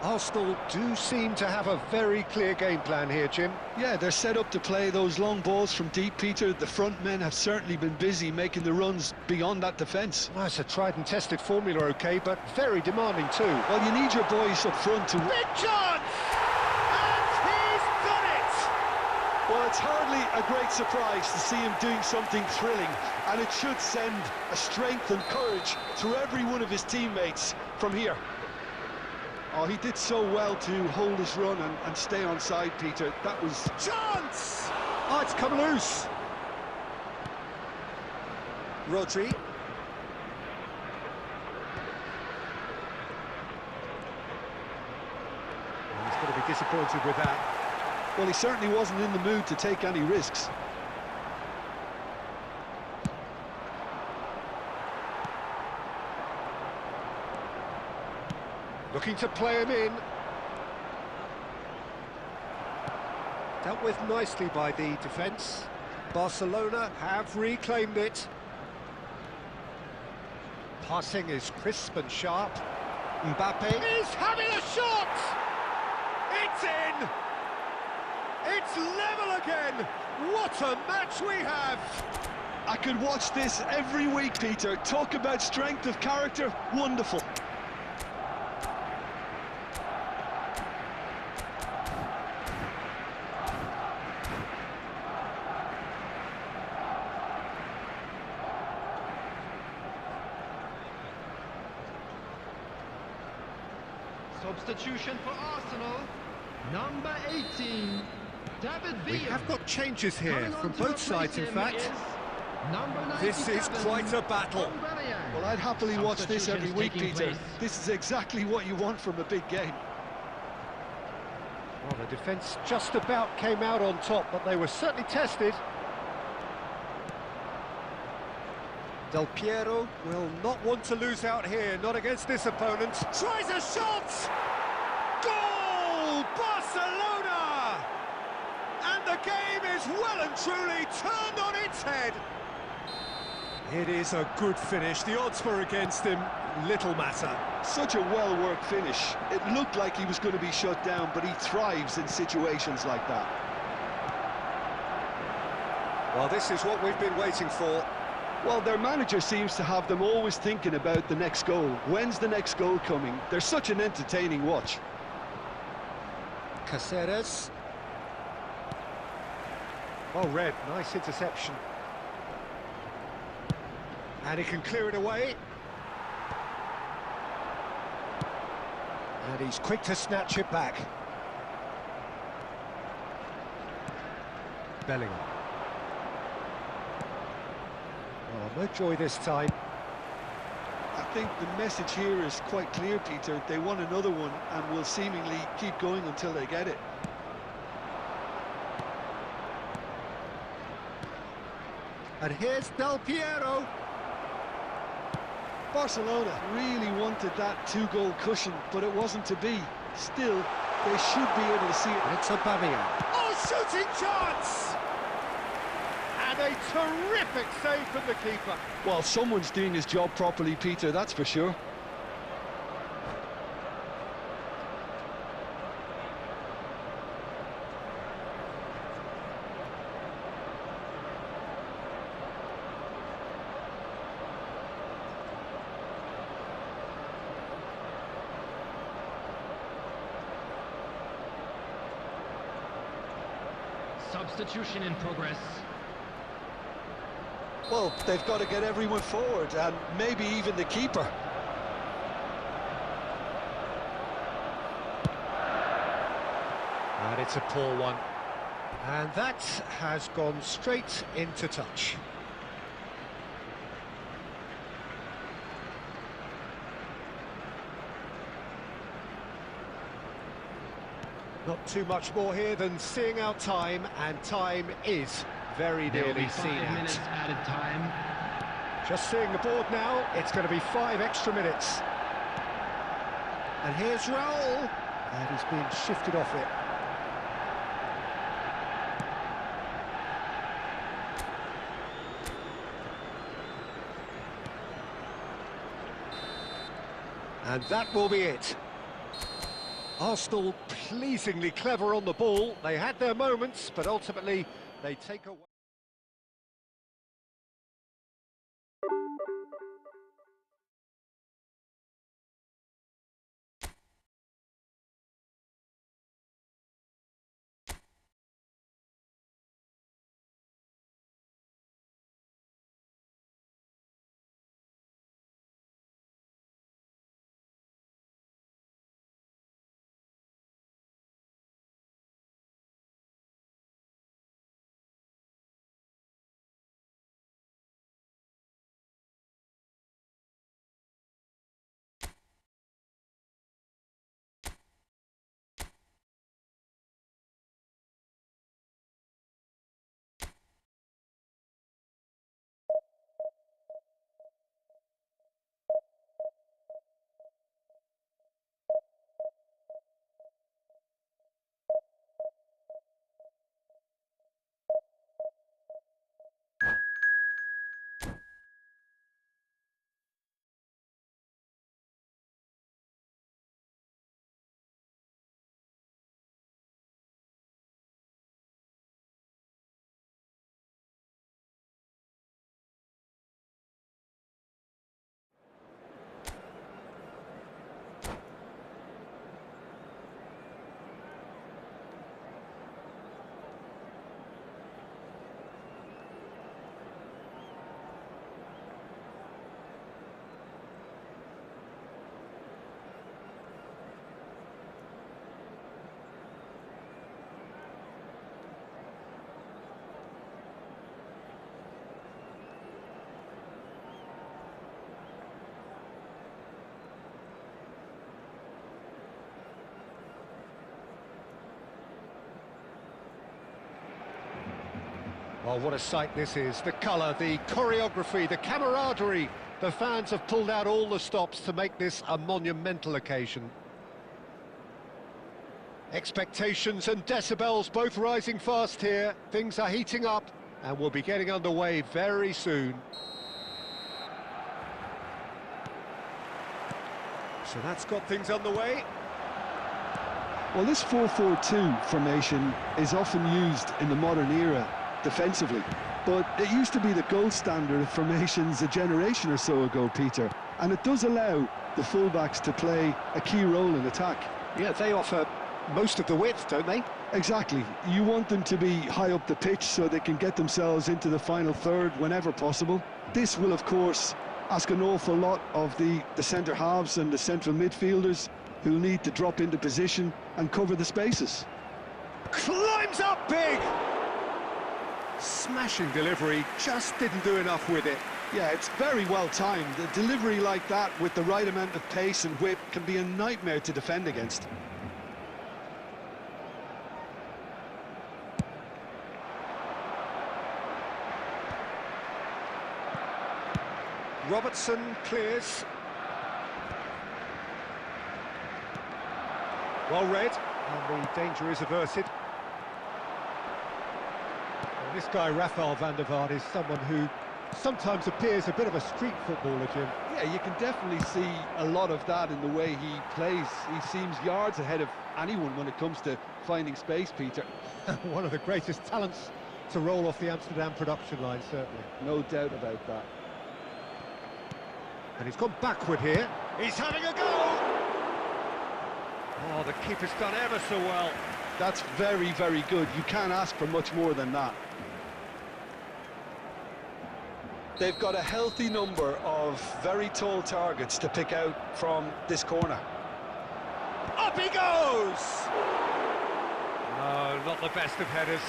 Arsenal do seem to have a very clear game plan here, Jim. Yeah, they're set up to play those long balls from deep, Peter. The front men have certainly been busy making the runs beyond that defence. Well, it's a tried and tested formula, OK, but very demanding too. Well, you need your boys up front to... Big chance! And he's done it! Well, it's hardly a great surprise to see him doing something thrilling, and it should send a strength and courage through every one of his teammates from here. Oh, he did so well to hold his run and stay on side, Peter. That was... Chance! Oh, it's come loose. Rodri. Oh, he's going to be disappointed with that. Well, he certainly wasn't in the mood to take any risks. Looking to play him in. Dealt with nicely by the defence. Barcelona have reclaimed it. Passing is crisp and sharp. Mbappe is having a shot! It's in! It's level again! What a match we have! I could watch this every week, Peter. Talk about strength of character. Wonderful. Substitution for Arsenal. Number 18, David We Villa. have got changes here Coming from on to both replace sides, in him fact. is number This is 97, quite a battle. Aubameyang. Well, I'd happily watch this every Substitutions week, taking Peter. place. This is exactly what you want from a big game. Well, the defence just about came out on top, but they were certainly tested. Del Piero will not want to lose out here, not against this opponent. Tries a shot! Goal! Barcelona! And the game is well and truly turned on its head. It is a good finish. The odds were against him. Little matter. Such a well-worked finish. It looked like he was going to be shut down, but he thrives in situations like that. Well, this is what we've been waiting for. Well, their manager seems to have them always thinking about the next goal. When's the next goal coming? They're such an entertaining watch. Caceres. Well read, nice interception. And he can clear it away. And he's quick to snatch it back. Bellingham. Oh, no joy this time. I think the message here is quite clear, Peter. They want another one and will seemingly keep going until they get it. And here's Del Piero. Barcelona really wanted that two-goal cushion, but it wasn't to be. Still, they should be able to see it. It's Aubameyang. Oh, shooting chance! And a terrific save from the keeper. Well, someone's doing his job properly, Peter, that's for sure. Substitution in progress. Well, they've got to get everyone forward, and maybe even the keeper. And it's a poor one. And that has gone straight into touch. Not too much more here than seeing out time, and time is very nearly seen out. 5 minutes added time. Just seeing the board now, it's going to be 5 extra minutes. And here's Raul, and he's being shifted off it. And that will be it. Arsenal pleasingly clever on the ball. They had their moments, but ultimately they take away. Oh, what a sight this is. The colour, the choreography, the camaraderie. The fans have pulled out all the stops to make this a monumental occasion. Expectations and decibels both rising fast here. Things are heating up and we'll be getting underway very soon. So that's got things underway. Well, this 4-4-2 formation is often used in the modern era defensively, but it used to be the gold standard of formations a generation or so ago, Peter, and it does allow the fullbacks to play a key role in attack. Yeah, they offer most of the width, don't they? Exactly. You want them to be high up the pitch so they can get themselves into the final third whenever possible. This will, of course, ask an awful lot of the centre halves and the central midfielders, who'll need to drop into position and cover the spaces. Climbs up big! Smashing delivery, just didn't do enough with it. Yeah, it's very well timed. A delivery like that with the right amount of pace and whip can be a nightmare to defend against. Robertson clears. Well read, and the danger is averted. And this guy, Rafael van der Vaart, is someone who sometimes appears a bit of a street footballer, Jim. Yeah, you can definitely see a lot of that in the way he plays. He seems yards ahead of anyone when it comes to finding space, Peter. One of the greatest talents to roll off the Amsterdam production line, certainly. No doubt about that. And he's gone backward here. He's having a go! Oh, the keeper's done ever so well. That's very, very good. You can't ask for much more than that. They've got a healthy number of very tall targets to pick out from this corner. Up he goes! No, not the best of headers.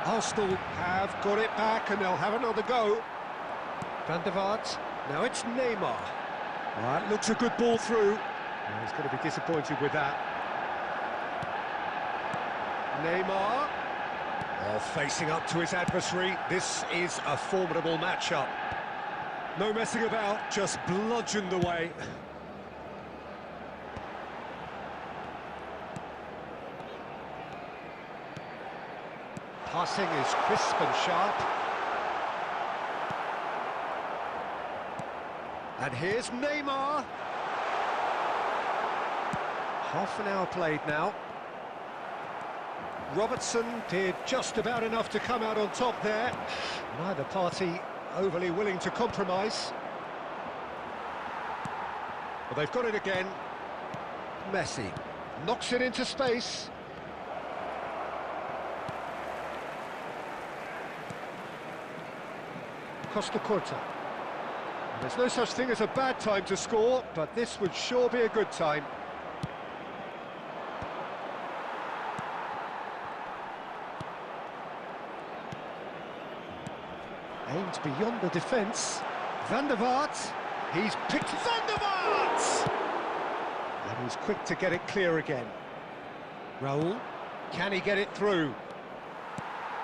Arsenal have got it back and they'll have another go. Van der Vaart, now it's Neymar. That looks a good ball through. Well, he's going to be disappointed with that. Neymar. Oh, facing up to his adversary. This is a formidable matchup. No messing about, just bludgeoned away. Passing is crisp and sharp. And here's Neymar. Half an hour played now. Robertson did just about enough to come out on top there. Neither party overly willing to compromise. Well, they've got it again. Messi knocks it into space. Costa Curta. There's no such thing as a bad time to score, but this would sure be a good time. Aimed beyond the defence. Van der Vaart. He's picked Van der Vaart! And he's quick to get it clear again. Raul. Can he get it through?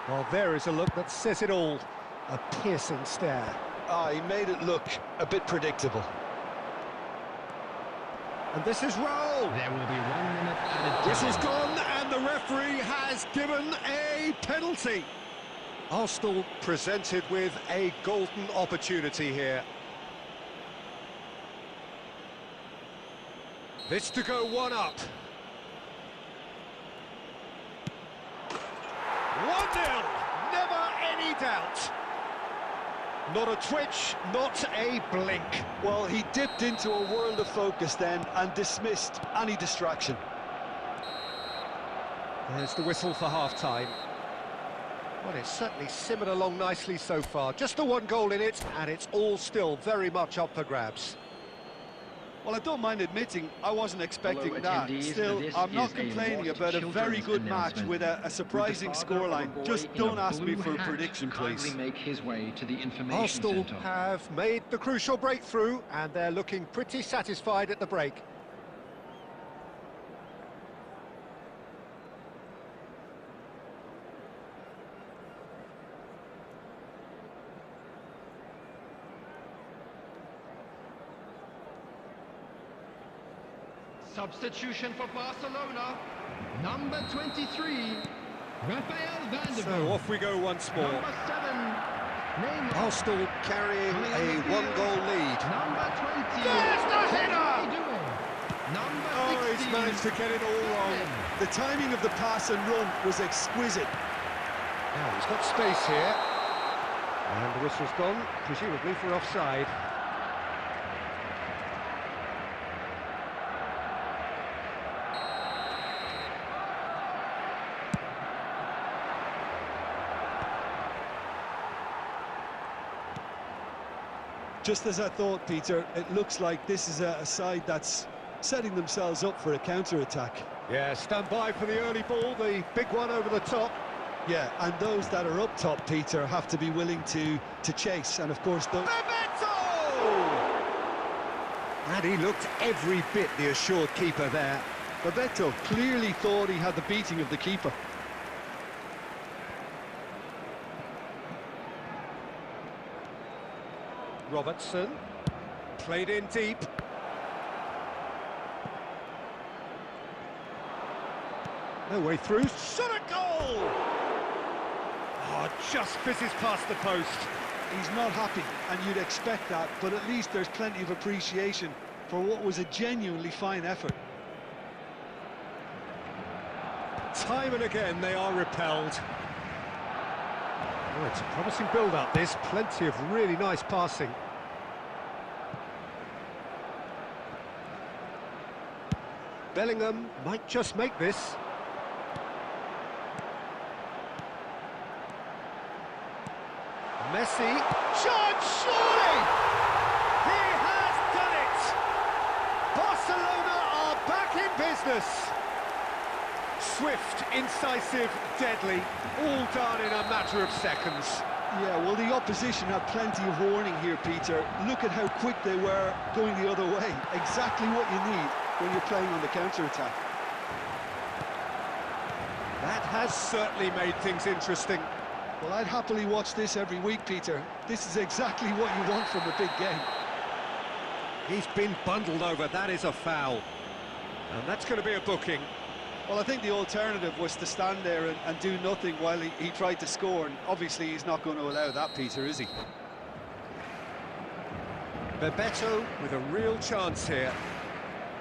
Well, there is a look that says it all. A piercing stare. He made it look a bit predictable. And this is Raul. There will be 1 minute added Whistle's time. gone and the referee has given a penalty. Arsenal presented with a golden opportunity here. This to go 1-up. 1-0, never any doubt. Not a twitch, not a blink. Well, he dipped into a world of focus then and dismissed any distraction. There's the whistle for half-time. Well, it's certainly simmered along nicely so far. Just the 1 goal in it, and it's all still very much up for grabs. Well, I don't mind admitting I wasn't expecting Hello, that. attendees, Still, this I'm not is a complaining Watch about a very Children's good match announcement. with a surprising Would the father of a scoreline. boy Just in don't a ask me blue for a hat prediction, kindly please. make his way to the information Arsenal centre. have made the crucial breakthrough, and they're looking pretty satisfied at the break. Substitution for Barcelona, number 23, Rafael van der So Vaart. off we go once more. Number 7, Neymar. Arsenal carrying a 1-goal lead. Number 20. There's the header! Number Oh, 16. he's managed to get it all wrong. The timing of the pass and run was exquisite. Now he's got space here. And the whistle's gone, presumably for offside. Just as I thought, Peter, it looks like this is a side that's setting themselves up for a counter-attack. Yeah, stand by for the early ball, the big one over the top. Yeah, and those that are up top, Peter, have to be willing to chase. And of course, And he looked every bit the assured keeper there. Bebeto clearly thought he had the beating of the keeper. Robertson, played in deep. No way through, shot a goal! Oh, just fizzes past the post. He's not happy, and you'd expect that, but at least there's plenty of appreciation for what was a genuinely fine effort. Time and again they are repelled. Oh, it's a promising build-up, this. Plenty of really nice passing. Bellingham might just make this. Messi, shot, surely! He has done it! Barcelona are back in business. Swift, incisive, deadly, all done in a matter of seconds. Yeah, well, the opposition had plenty of warning here, Peter. Look at how quick they were going the other way. Exactly what you need when you're playing on the counter-attack. That has certainly made things interesting. Well, I'd happily watch this every week, Peter. This is exactly what you want from a big game. He's been bundled over, that is a foul. And that's going to be a booking. Well, I think the alternative was to stand there and do nothing while he tried to score, and obviously he's not going to allow that, Peter, is he? Bebeto with a real chance here.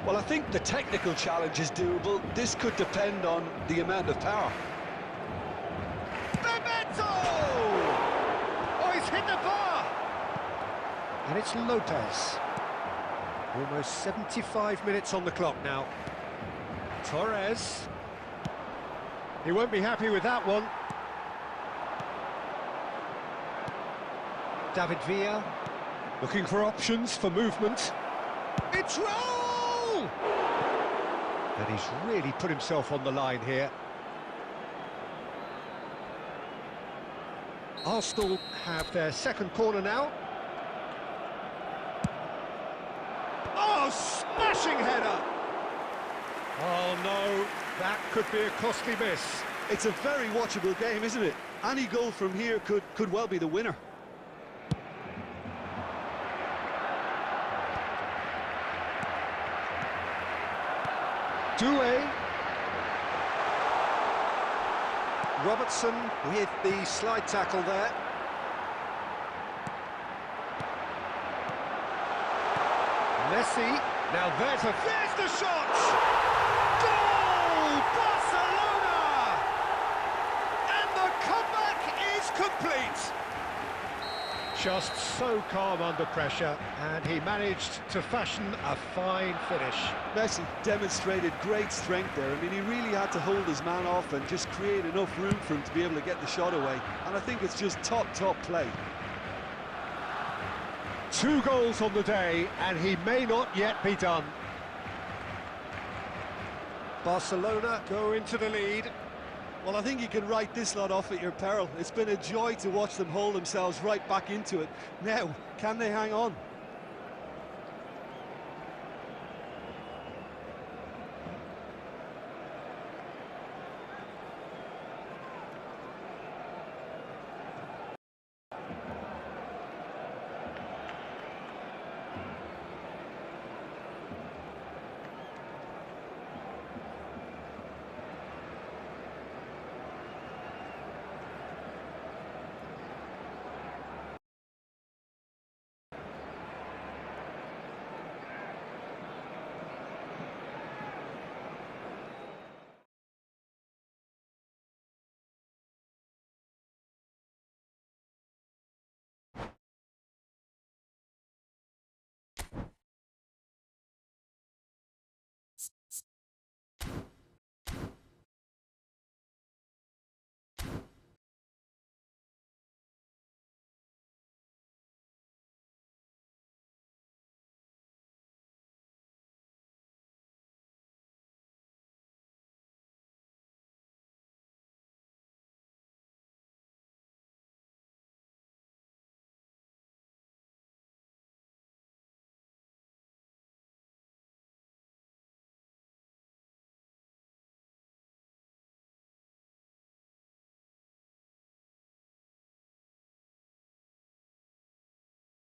Well, I think the technical challenge is doable. This could depend on the amount of power. Bebeto! Oh, he's hit the bar! And it's Lopez. Almost 75 minutes on the clock now. Torres. He won't be happy with that one. David Villa. Looking for options for movement. It's Raul! And he's really put himself on the line here. Arsenal have their second corner now. Oh, smashing header! Oh no, that could be a costly miss. It's a very watchable game, isn't it? Any goal from here could well be the winner. Doué. Robertson with the slide tackle there. Messi. Now there's the shot! Goal! Barcelona! And the comeback is complete. Just so calm under pressure, and he managed to fashion a fine finish. Messi demonstrated great strength there. I mean, he really had to hold his man off and just create enough room for him to be able to get the shot away. And I think it's just top play. 2 goals on the day, and he may not yet be done. Barcelona go into the lead. Well, I think you can write this lot off at your peril. It's been a joy to watch them hold themselves right back into it. Now, can they hang on?